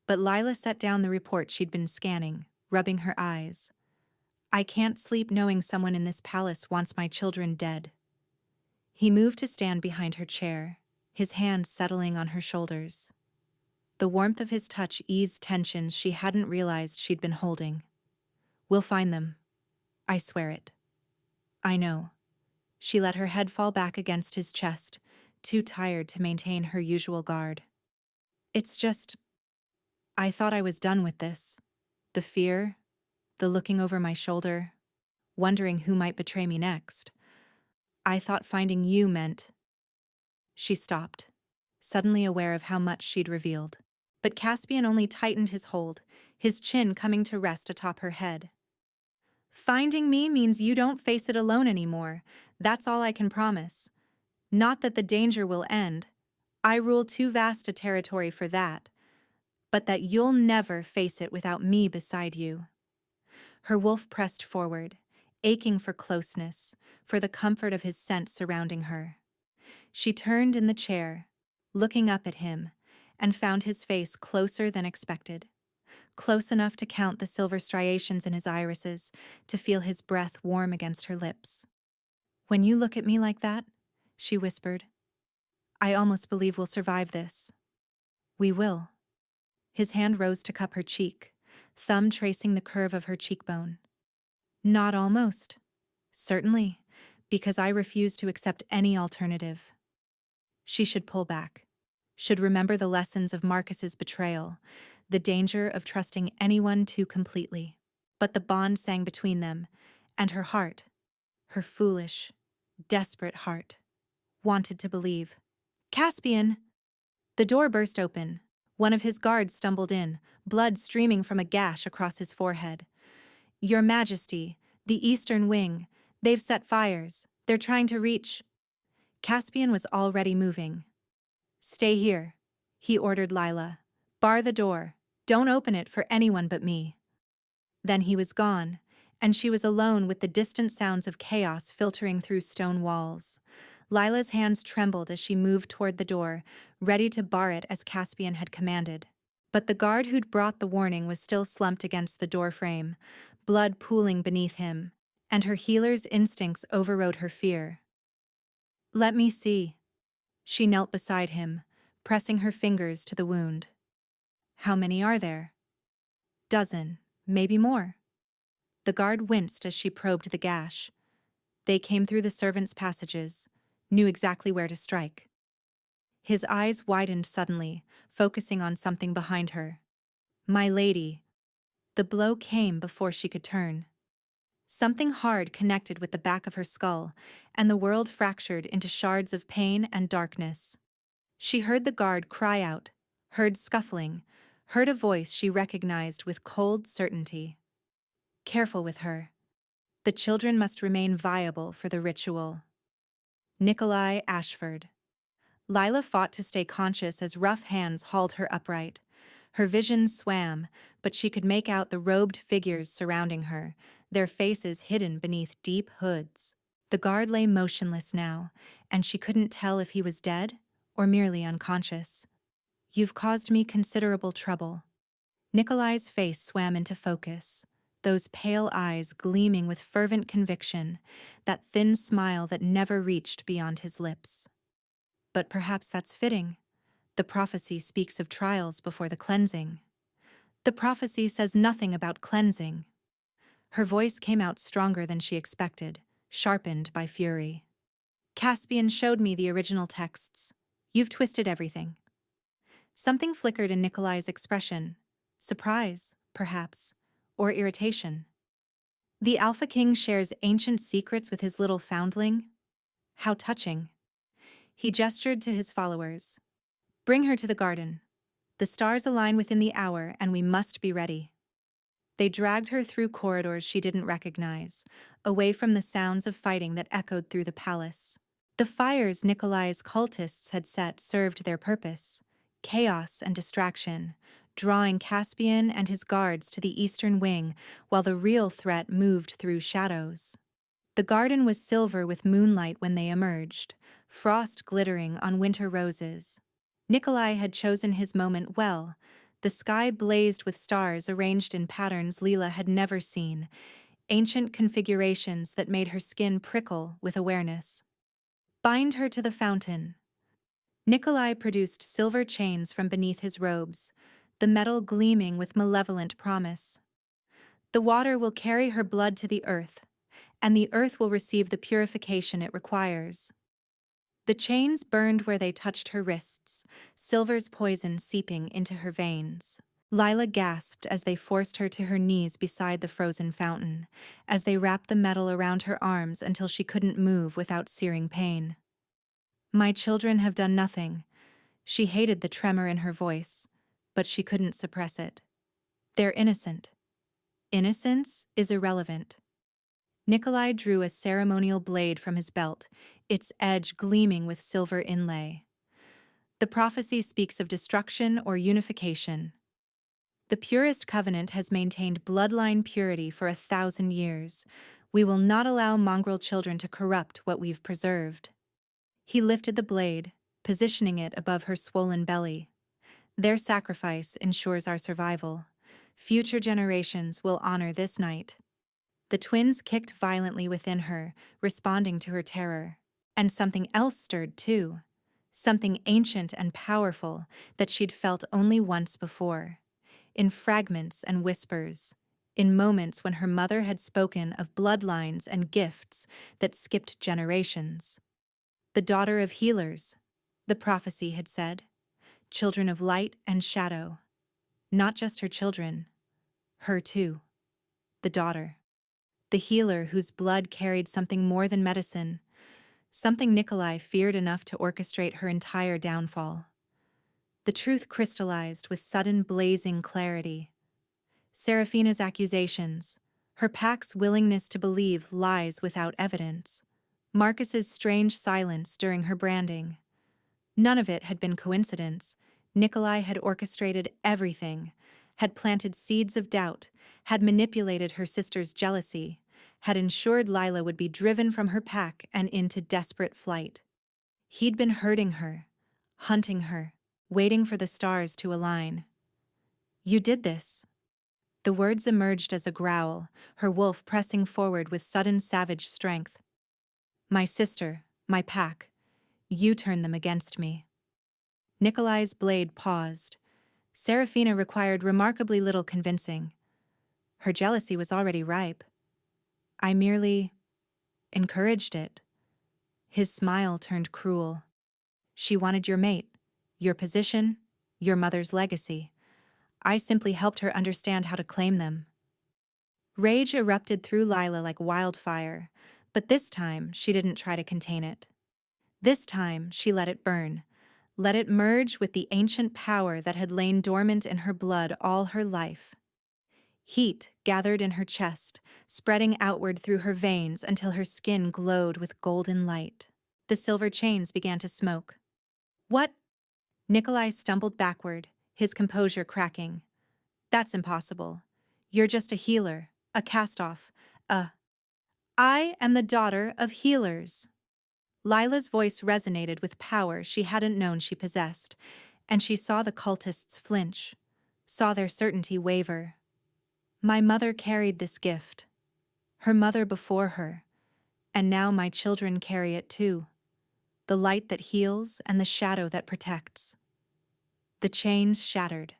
But Lila set down the report she'd been scanning, rubbing her eyes. I can't sleep knowing someone in this palace wants my children dead. He moved to stand behind her chair, his hand settling on her shoulders. The warmth of his touch eased tensions she hadn't realized she'd been holding. We'll find them. I swear it. I know. She let her head fall back against his chest, too tired to maintain her usual guard. It's just, I thought I was done with this. The fear, the looking over my shoulder, wondering who might betray me next. I thought finding you meant... She stopped, suddenly aware of how much she'd revealed. But Caspian only tightened his hold, his chin coming to rest atop her head. Finding me means you don't face it alone anymore. That's all I can promise. Not that the danger will end. I rule too vast a territory for that, but that you'll never face it without me beside you." Her wolf pressed forward, aching for closeness, for the comfort of his scent surrounding her. She turned in the chair, looking up at him, and found his face closer than expected, close enough to count the silver striations in his irises, to feel his breath warm against her lips. "When you look at me like that," she whispered, "I almost believe we'll survive this." "We will." His hand rose to cup her cheek, thumb tracing the curve of her cheekbone. "Not almost. Certainly, because I refuse to accept any alternative." She should pull back, should remember the lessons of Marcus's betrayal, the danger of trusting anyone too completely. But the bond sang between them, and her heart, her foolish, desperate heart, wanted to believe. "Caspian!" The door burst open. One of his guards stumbled in, blood streaming from a gash across his forehead. "Your Majesty, the Eastern Wing, they've set fires. They're trying to reach—" Caspian was already moving. "Stay here," he ordered Lila. "Bar the door. Don't open it for anyone but me." Then he was gone, and she was alone with the distant sounds of chaos filtering through stone walls. Lila's hands trembled as she moved toward the door, ready to bar it as Caspian had commanded. But the guard who'd brought the warning was still slumped against the doorframe, blood pooling beneath him, and her healer's instincts overrode her fear. "Let me see." She knelt beside him, pressing her fingers to the wound. "How many are there?" "Dozen, maybe more." The guard winced as she probed the gash. They came through the servants' passages, knew exactly where to strike. His eyes widened suddenly, focusing on something behind her. "My lady." The blow came before she could turn. Something hard connected with the back of her skull, and the world fractured into shards of pain and darkness. She heard the guard cry out, heard scuffling, heard a voice she recognized with cold certainty. "Careful with her. The children must remain viable for the ritual." Nikolai Ashford. Lila fought to stay conscious as rough hands hauled her upright. Her vision swam, but she could make out the robed figures surrounding her, their faces hidden beneath deep hoods. The guard lay motionless now, and she couldn't tell if he was dead or merely unconscious. "You've caused me considerable trouble." Nikolai's face swam into focus, those pale eyes gleaming with fervent conviction, that thin smile that never reached beyond his lips. "But perhaps that's fitting. The prophecy speaks of trials before the cleansing." "The prophecy says nothing about cleansing." Her voice came out stronger than she expected, sharpened by fury. "Caspian showed me the original texts. You've twisted everything." Something flickered in Nikolai's expression. Surprise, perhaps, or irritation. "The Alpha King shares ancient secrets with his little foundling? How touching." He gestured to his followers. "Bring her to the garden. The stars align within the hour, and we must be ready." They dragged her through corridors she didn't recognize, away from the sounds of fighting that echoed through the palace. The fires Nikolai's cultists had set served their purpose: chaos and distraction, drawing Caspian and his guards to the eastern wing while the real threat moved through shadows. The garden was silver with moonlight when they emerged, frost glittering on winter roses. Nikolai had chosen his moment well. The sky blazed with stars arranged in patterns Leela had never seen, ancient configurations that made her skin prickle with awareness. "Bind her to the fountain." Nikolai produced silver chains from beneath his robes, the metal gleaming with malevolent promise. "The water will carry her blood to the earth, and the earth will receive the purification it requires." The chains burned where they touched her wrists, silver's poison seeping into her veins. Lila gasped as they forced her to her knees beside the frozen fountain, as they wrapped the metal around her arms until she couldn't move without searing pain. "My children have done nothing." She hated the tremor in her voice, but she couldn't suppress it. "They're innocent." "Innocence is irrelevant." Nikolai drew a ceremonial blade from his belt, its edge gleaming with silver inlay. The prophecy speaks of destruction or unification. The purest covenant has maintained bloodline purity for 1,000 years. We will not allow mongrel children to corrupt what we've preserved. He lifted the blade, positioning it above her swollen belly. Their sacrifice ensures our survival. Future generations will honor this night. The twins kicked violently within her, responding to her terror. And something else stirred too. Something ancient and powerful that she'd felt only once before. In fragments and whispers. In moments when her mother had spoken of bloodlines and gifts that skipped generations. The daughter of healers, the prophecy had said. Children of light and shadow. Not just her children. Her too. The daughter. The healer whose blood carried something more than medicine. Something Nikolai feared enough to orchestrate her entire downfall. The truth crystallized with sudden blazing clarity. Serafina's accusations, her pack's willingness to believe lies without evidence, Marcus's strange silence during her branding. None of it had been coincidence. Nikolai had orchestrated everything, had planted seeds of doubt, had manipulated her sister's jealousy, had ensured Lila would be driven from her pack and into desperate flight. He'd been hurting her, hunting her, waiting for the stars to align. You did this. The words emerged as a growl, her wolf pressing forward with sudden savage strength. My sister, my pack, you turned them against me. Nikolai's blade paused. Serafina required remarkably little convincing. Her jealousy was already ripe. I merely encouraged it. His smile turned cruel. She wanted your mate, your position, your mother's legacy. I simply helped her understand how to claim them. Rage erupted through Lila like wildfire, but this time she didn't try to contain it. This time she let it burn, let it merge with the ancient power that had lain dormant in her blood all her life. Heat gathered in her chest, spreading outward through her veins until her skin glowed with golden light. The silver chains began to smoke. What? Nikolai stumbled backward, his composure cracking. That's impossible. You're just a healer, a cast-off, I am the daughter of healers. Lila's voice resonated with power she hadn't known she possessed, and she saw the cultists flinch, saw their certainty waver. My mother carried this gift, her mother before her, and now my children carry it too. The light that heals and the shadow that protects. The chains shattered.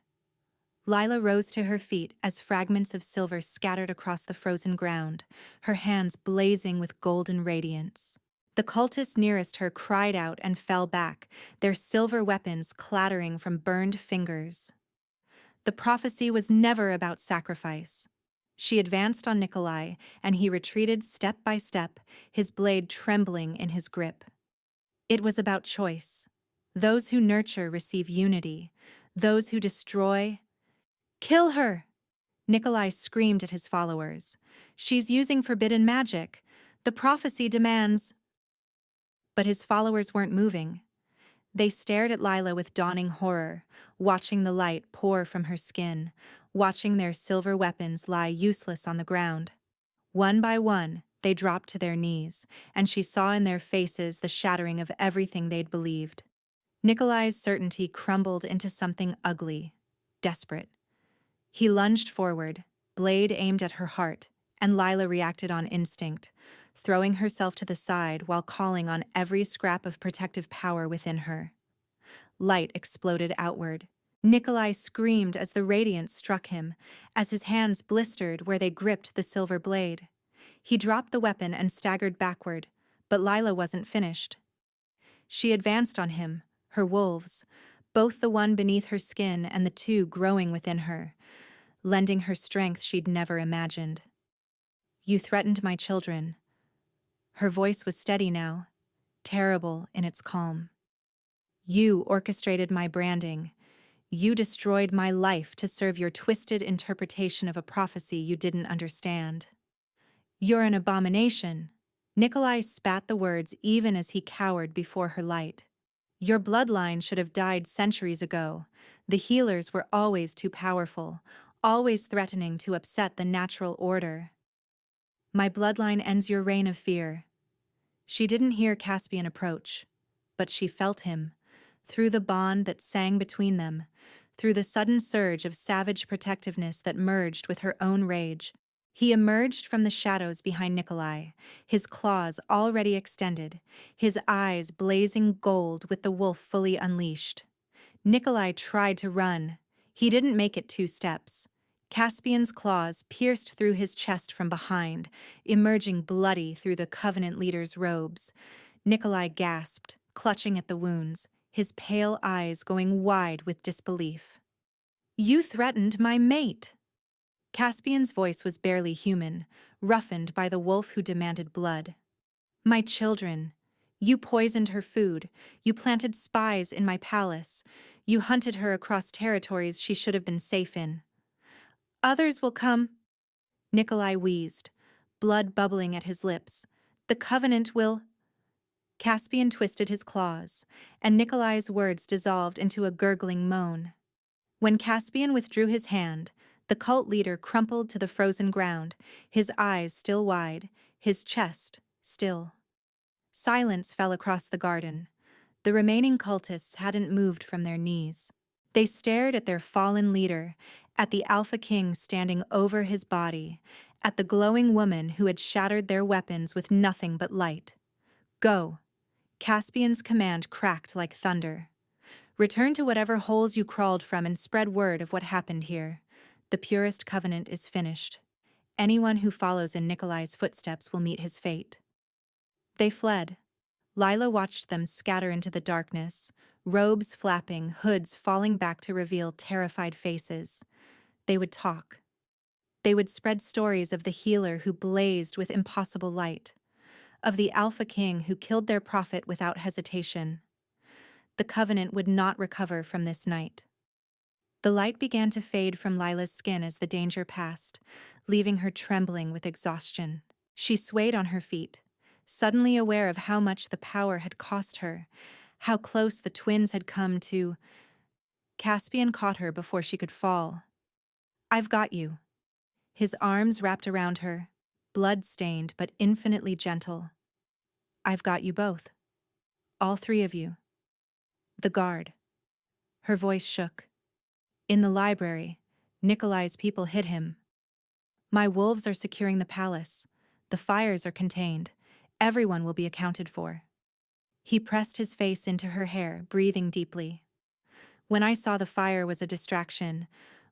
Lila rose to her feet as fragments of silver scattered across the frozen ground, her hands blazing with golden radiance. The cultists nearest her cried out and fell back, their silver weapons clattering from burned fingers. The prophecy was never about sacrifice. She advanced on Nikolai, and he retreated step by step, his blade trembling in his grip. It was about choice. Those who nurture receive unity. Those who destroy... Kill her! Nikolai screamed at his followers. She's using forbidden magic. The prophecy demands... But his followers weren't moving. They stared at Lila with dawning horror, watching the light pour from her skin, watching their silver weapons lie useless on the ground. One by one, they dropped to their knees, and she saw in their faces the shattering of everything they'd believed. Nikolai's certainty crumbled into something ugly, desperate. He lunged forward, blade aimed at her heart, and Lila reacted on instinct, throwing herself to the side while calling on every scrap of protective power within her. Light exploded outward. Nikolai screamed as the radiance struck him, as his hands blistered where they gripped the silver blade. He dropped the weapon and staggered backward, but Lila wasn't finished. She advanced on him, her wolves, both the one beneath her skin and the two growing within her, lending her strength she'd never imagined. You threatened my children. Her voice was steady now, terrible in its calm. You orchestrated my branding. You destroyed my life to serve your twisted interpretation of a prophecy you didn't understand. You're an abomination. Nikolai spat the words even as he cowered before her light. Your bloodline should have died centuries ago. The healers were always too powerful, always threatening to upset the natural order. My bloodline ends your reign of fear. She didn't hear Caspian approach, but she felt him, through the bond that sang between them, through the sudden surge of savage protectiveness that merged with her own rage. He emerged from the shadows behind Nikolai, his claws already extended, his eyes blazing gold with the wolf fully unleashed. Nikolai tried to run. He didn't make it 2 steps. Caspian's claws pierced through his chest from behind, emerging bloody through the Covenant leader's robes. Nikolai gasped, clutching at the wounds, his pale eyes going wide with disbelief. You threatened my mate! Caspian's voice was barely human, roughened by the wolf who demanded blood. My children. You poisoned her food. You planted spies in my palace. You hunted her across territories she should have been safe in. Others will come. Nikolai wheezed, blood bubbling at his lips. The Covenant will... Caspian twisted his claws, and Nikolai's words dissolved into a gurgling moan. When Caspian withdrew his hand, the cult leader crumpled to the frozen ground, his eyes still wide, his chest still. Silence fell across the garden. The remaining cultists hadn't moved from their knees. They stared at their fallen leader, at the Alpha King standing over his body, at the glowing woman who had shattered their weapons with nothing but light. Go! Caspian's command cracked like thunder. Return to whatever holes you crawled from and spread word of what happened here. The purest covenant is finished. Anyone who follows in Nikolai's footsteps will meet his fate. They fled. Lila watched them scatter into the darkness, robes flapping, hoods falling back to reveal terrified faces. They would talk. They would spread stories of the healer who blazed with impossible light, of the Alpha King who killed their prophet without hesitation. The Covenant would not recover from this night. The light began to fade from Lila's skin as the danger passed, leaving her trembling with exhaustion. She swayed on her feet, suddenly aware of how much the power had cost her, how close the twins had come to... Caspian caught her before she could fall. I've got you. His arms wrapped around her, blood-stained but infinitely gentle. I've got you both. All 3 of you. The guard. Her voice shook. In the library, Nikolai's people hid him. My wolves are securing the palace. The fires are contained. Everyone will be accounted for. He pressed his face into her hair, breathing deeply. When I saw the fire was a distraction,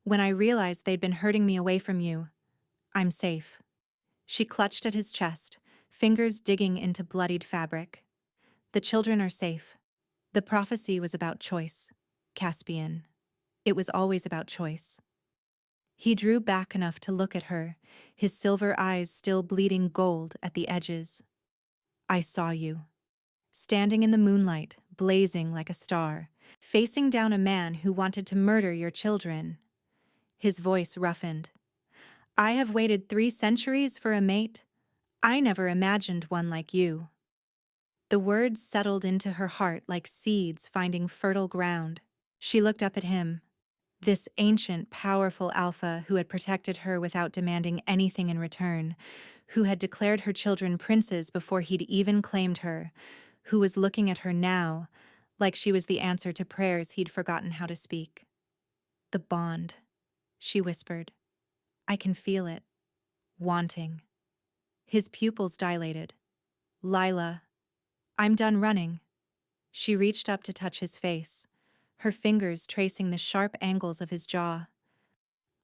when I realized they'd been hurting me away from you, I'm safe. She clutched at his chest, fingers digging into bloodied fabric. The children are safe. The prophecy was about choice, Caspian. It was always about choice. He drew back enough to look at her, his silver eyes still bleeding gold at the edges. I saw you. Standing in the moonlight, blazing like a star, facing down a man who wanted to murder your children. His voice roughened. I have waited 3 centuries for a mate. I never imagined one like you. The words settled into her heart like seeds finding fertile ground. She looked up at him. This ancient, powerful alpha who had protected her without demanding anything in return, who had declared her children princes before he'd even claimed her, who was looking at her now, like she was the answer to prayers he'd forgotten how to speak. The bond, she whispered. I can feel it. Wanting. His pupils dilated. Lila, I'm done running. She reached up to touch his face, her fingers tracing the sharp angles of his jaw.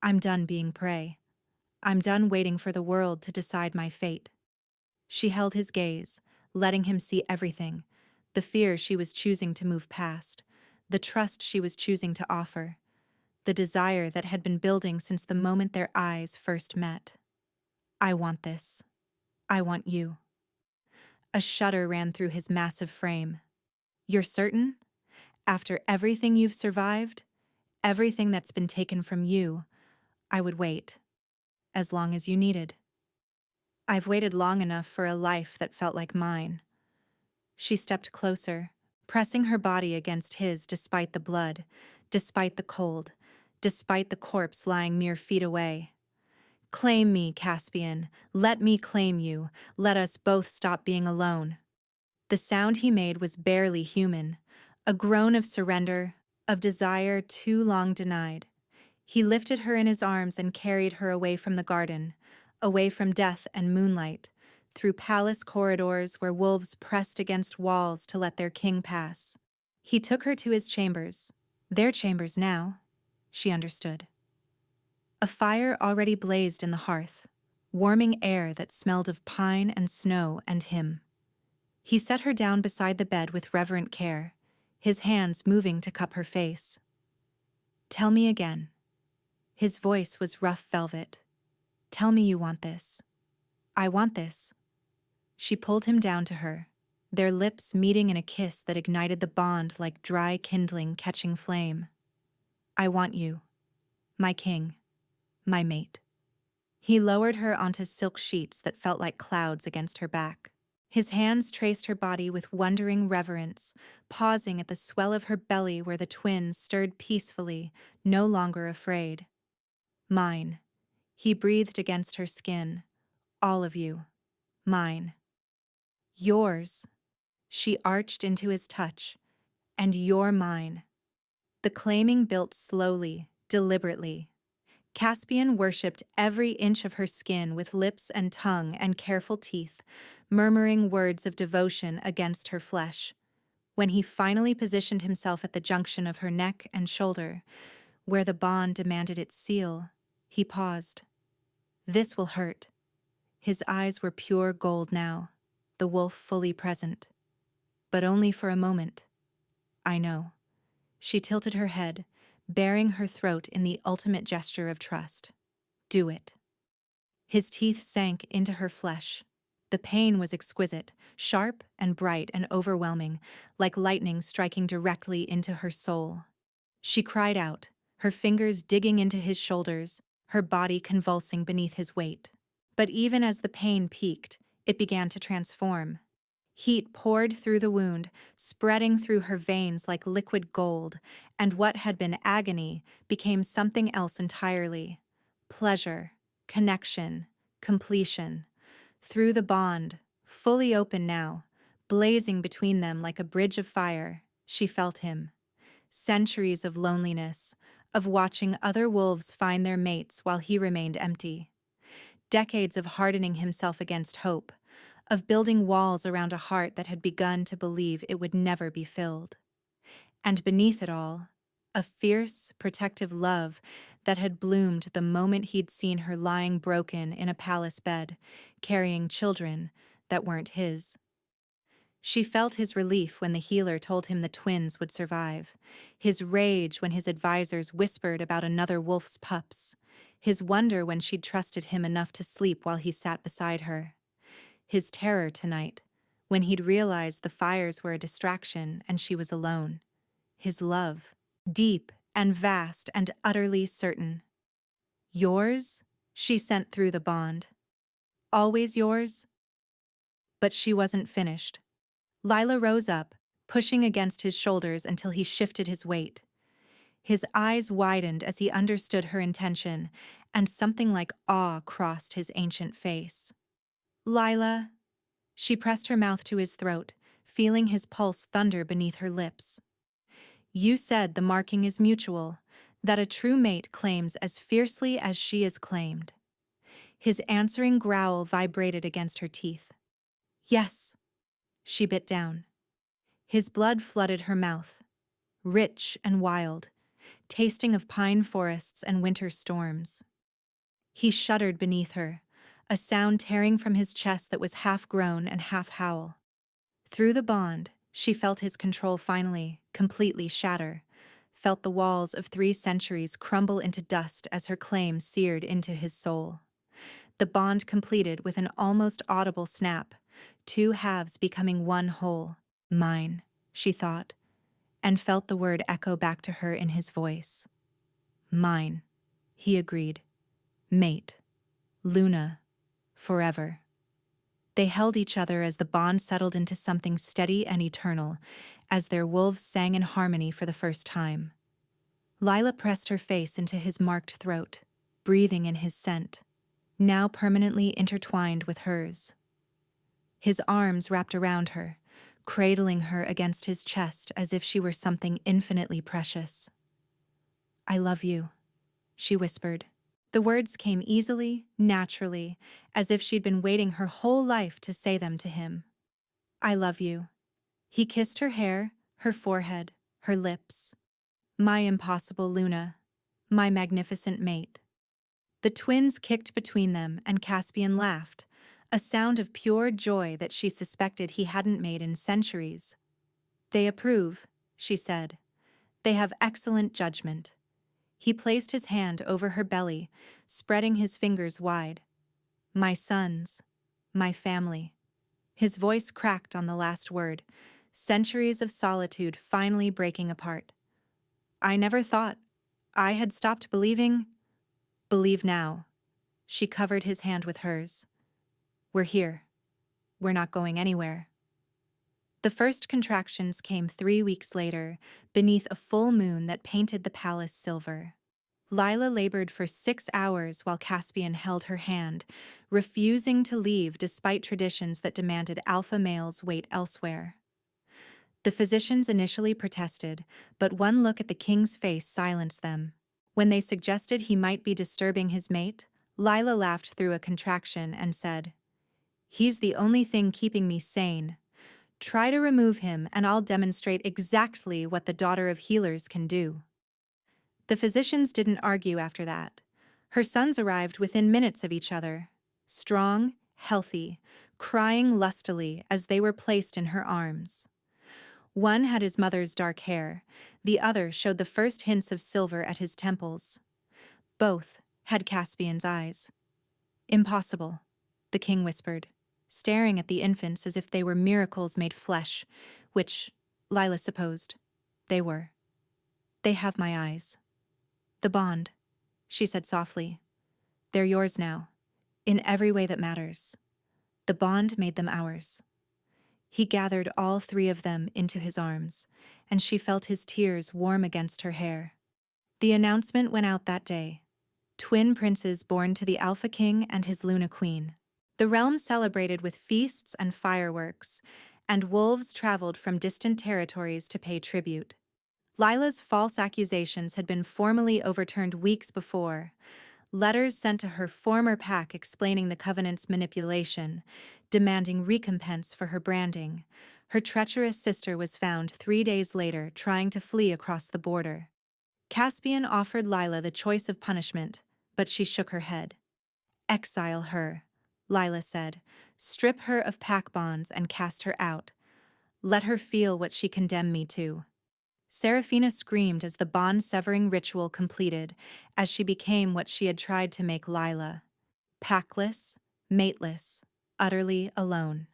I'm done being prey. I'm done waiting for the world to decide my fate. She held his gaze, letting him see everything, the fear she was choosing to move past, the trust she was choosing to offer, the desire that had been building since the moment their eyes first met. I want this. I want you. A shudder ran through his massive frame. You're certain? After everything you've survived, everything that's been taken from you, I would wait. As long as you needed. I've waited long enough for a life that felt like mine. She stepped closer, pressing her body against his despite the blood, despite the cold, despite the corpse lying mere feet away. Claim me, Caspian. Let me claim you. Let us both stop being alone. The sound he made was barely human, a groan of surrender, of desire too long denied. He lifted her in his arms and carried her away from the garden, away from death and moonlight, through palace corridors where wolves pressed against walls to let their king pass. He took her to his chambers, their chambers now, she understood. A fire already blazed in the hearth, warming air that smelled of pine and snow and him. He set her down beside the bed with reverent care, his hands moving to cup her face. Tell me again. His voice was rough velvet. Tell me you want this. I want this. She pulled him down to her, their lips meeting in a kiss that ignited the bond like dry kindling catching flame. I want you, my king, my mate. He lowered her onto silk sheets that felt like clouds against her back. His hands traced her body with wondering reverence, pausing at the swell of her belly where the twins stirred peacefully, no longer afraid. Mine. He breathed against her skin. All of you. Mine. Yours. She arched into his touch. And you're mine. The claiming built slowly, deliberately. Caspian worshipped every inch of her skin with lips and tongue and careful teeth, murmuring words of devotion against her flesh. When he finally positioned himself at the junction of her neck and shoulder, where the bond demanded its seal, he paused. This will hurt. His eyes were pure gold now, the wolf fully present. But only for a moment. I know. She tilted her head, baring her throat in the ultimate gesture of trust. Do it. His teeth sank into her flesh. The pain was exquisite, sharp and bright and overwhelming, like lightning striking directly into her soul. She cried out, her fingers digging into his shoulders, her body convulsing beneath his weight. But even as the pain peaked, it began to transform. Heat poured through the wound, spreading through her veins like liquid gold, and what had been agony became something else entirely. Pleasure, connection, completion. Through the bond, fully open now, blazing between them like a bridge of fire, she felt him. Centuries of loneliness, of watching other wolves find their mates while he remained empty. Decades of hardening himself against hope, of building walls around a heart that had begun to believe it would never be filled. And beneath it all, a fierce, protective love that had bloomed the moment he'd seen her lying broken in a palace bed, carrying children that weren't his. She felt his relief when the healer told him the twins would survive, his rage when his advisors whispered about another wolf's pups, his wonder when she'd trusted him enough to sleep while he sat beside her. His terror tonight, when he'd realized the fires were a distraction and she was alone. His love, deep and vast and utterly certain. Yours? She sent through the bond. Always yours? But she wasn't finished. Lila rose up, pushing against his shoulders until he shifted his weight. His eyes widened as he understood her intention, and something like awe crossed his ancient face. Lila. She pressed her mouth to his throat, feeling his pulse thunder beneath her lips. You said the marking is mutual, that a true mate claims as fiercely as she is claimed. His answering growl vibrated against her teeth. Yes. She bit down. His blood flooded her mouth, rich and wild, tasting of pine forests and winter storms. He shuddered beneath her, a sound tearing from his chest that was half groan and half howl. Through the bond, she felt his control finally, completely shatter, felt the walls of 3 centuries crumble into dust as her claim seared into his soul. The bond completed with an almost audible snap, 2 halves becoming one whole. Mine, she thought, and felt the word echo back to her in his voice. Mine, he agreed. Mate. Luna. Forever. They held each other as the bond settled into something steady and eternal, as their wolves sang in harmony for the first time. Lila pressed her face into his marked throat, breathing in his scent, now permanently intertwined with hers. His arms wrapped around her, cradling her against his chest as if she were something infinitely precious. "I love you," she whispered. The words came easily, naturally, as if she'd been waiting her whole life to say them to him. "I love you." He kissed her hair, her forehead, her lips. "My impossible Luna, my magnificent mate." The twins kicked between them, and Caspian laughed, a sound of pure joy that she suspected he hadn't made in centuries. "They approve," she said. "They have excellent judgment." He placed his hand over her belly, spreading his fingers wide. "My sons, my family." His voice cracked on the last word, centuries of solitude finally breaking apart. "I never thought. I had stopped believing." "Believe now." She covered his hand with hers. "We're here. We're not going anywhere." The first contractions came 3 weeks later, beneath a full moon that painted the palace silver. Lila labored for 6 hours while Caspian held her hand, refusing to leave despite traditions that demanded alpha males wait elsewhere. The physicians initially protested, but one look at the king's face silenced them. When they suggested he might be disturbing his mate, Lila laughed through a contraction and said, "He's the only thing keeping me sane. Try to remove him and I'll demonstrate exactly what the daughter of healers can do." The physicians didn't argue after that. Her sons arrived within minutes of each other, strong, healthy, crying lustily as they were placed in her arms. One had his mother's dark hair, the other showed the first hints of silver at his temples. Both had Caspian's eyes. "Impossible," the king whispered, staring at the infants as if they were miracles made flesh, which, Lila supposed, they were. "They have my eyes." "The bond," she said softly. "They're yours now, in every way that matters. The bond made them ours." He gathered all three of them into his arms, and she felt his tears warm against her hair. The announcement went out that day. Twin princes born to the Alpha King and his Luna Queen. The realm celebrated with feasts and fireworks, and wolves traveled from distant territories to pay tribute. Lila's false accusations had been formally overturned weeks before. Letters sent to her former pack explaining the Covenant's manipulation, demanding recompense for her branding. Her treacherous sister was found 3 days later trying to flee across the border. Caspian offered Lila the choice of punishment, but she shook her head. "Exile her," Lila said. "Strip her of pack bonds and cast her out. Let her feel what she condemned me to." Seraphina screamed as the bond-severing ritual completed, as she became what she had tried to make Lila: packless, mateless, utterly alone.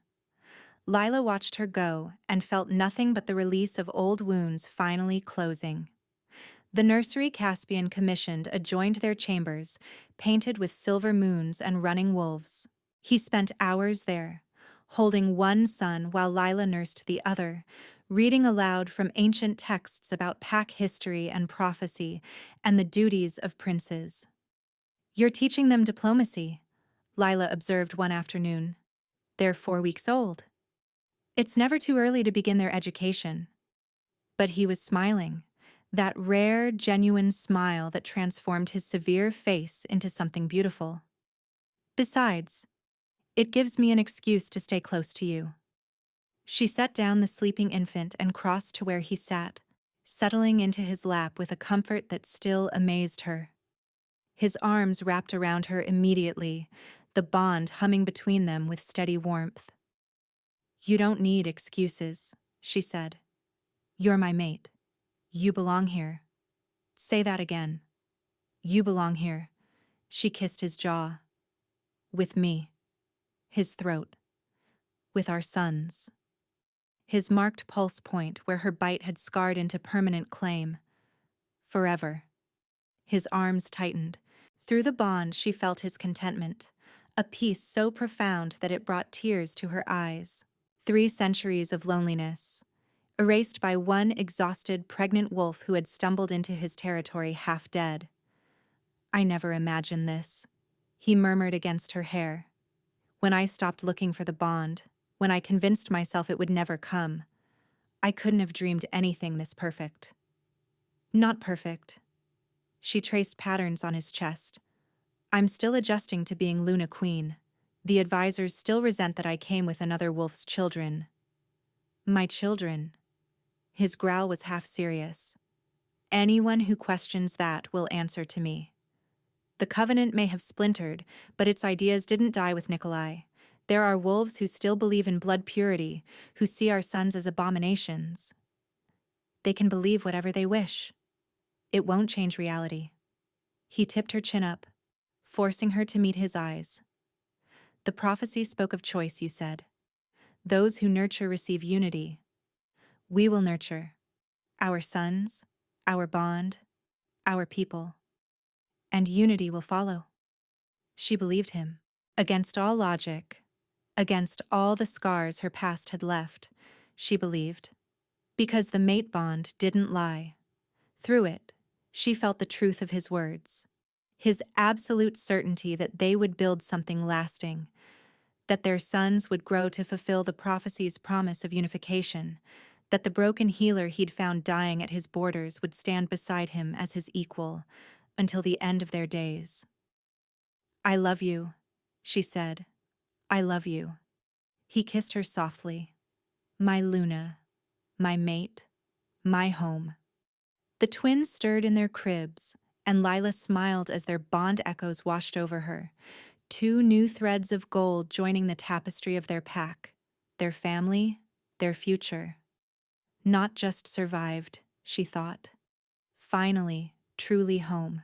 Lila watched her go and felt nothing but the release of old wounds finally closing. The nursery Caspian commissioned adjoined their chambers, painted with silver moons and running wolves. He spent hours there, holding one son while Lila nursed the other, reading aloud from ancient texts about pack history and prophecy and the duties of princes. "You're teaching them diplomacy," Lila observed one afternoon. "They're 4 weeks old. It's never too early to begin their education." But he was smiling, that rare, genuine smile that transformed his severe face into something beautiful. "Besides, it gives me an excuse to stay close to you." She set down the sleeping infant and crossed to where he sat, settling into his lap with a comfort that still amazed her. His arms wrapped around her immediately, the bond humming between them with steady warmth. "You don't need excuses," she said. "You're my mate. You belong here." "Say that again." "You belong here." She kissed his jaw. "With me." His throat. "With our sons." His marked pulse point where her bite had scarred into permanent claim. "Forever." His arms tightened. Through the bond she felt his contentment, a peace so profound that it brought tears to her eyes. 3 centuries of loneliness, erased by one exhausted, pregnant wolf who had stumbled into his territory half dead. I never imagined this, he murmured against her hair. When I stopped looking for the bond, when I convinced myself it would never come, I couldn't have dreamed anything this perfect. Not perfect. She traced patterns on his chest. I'm still adjusting to being Luna Queen. The advisors still resent that I came with another wolf's children. My children. His growl was half serious. Anyone who questions that will answer to me. The Covenant may have splintered, but its ideas didn't die with Nikolai. There are wolves who still believe in blood purity, who see our sons as abominations. They can believe whatever they wish. It won't change reality. He tipped her chin up, forcing her to meet his eyes. The prophecy spoke of choice, you said. Those who nurture receive unity. We will nurture our sons, our bond, our people. And unity will follow. She believed him. Against all logic, against all the scars her past had left, she believed. Because the mate bond didn't lie. Through it, she felt the truth of his words. His absolute certainty that they would build something lasting, that their sons would grow to fulfill the prophecy's promise of unification, that the broken healer he'd found dying at his borders would stand beside him as his equal until the end of their days. I love you, she said. I love you. He kissed her softly. My Luna, my mate, my home. The twins stirred in their cribs, and Lila smiled as their bond echoes washed over her. 2 new threads of gold joining the tapestry of their pack, their family, their future. Not just survived, she thought. Finally, truly home.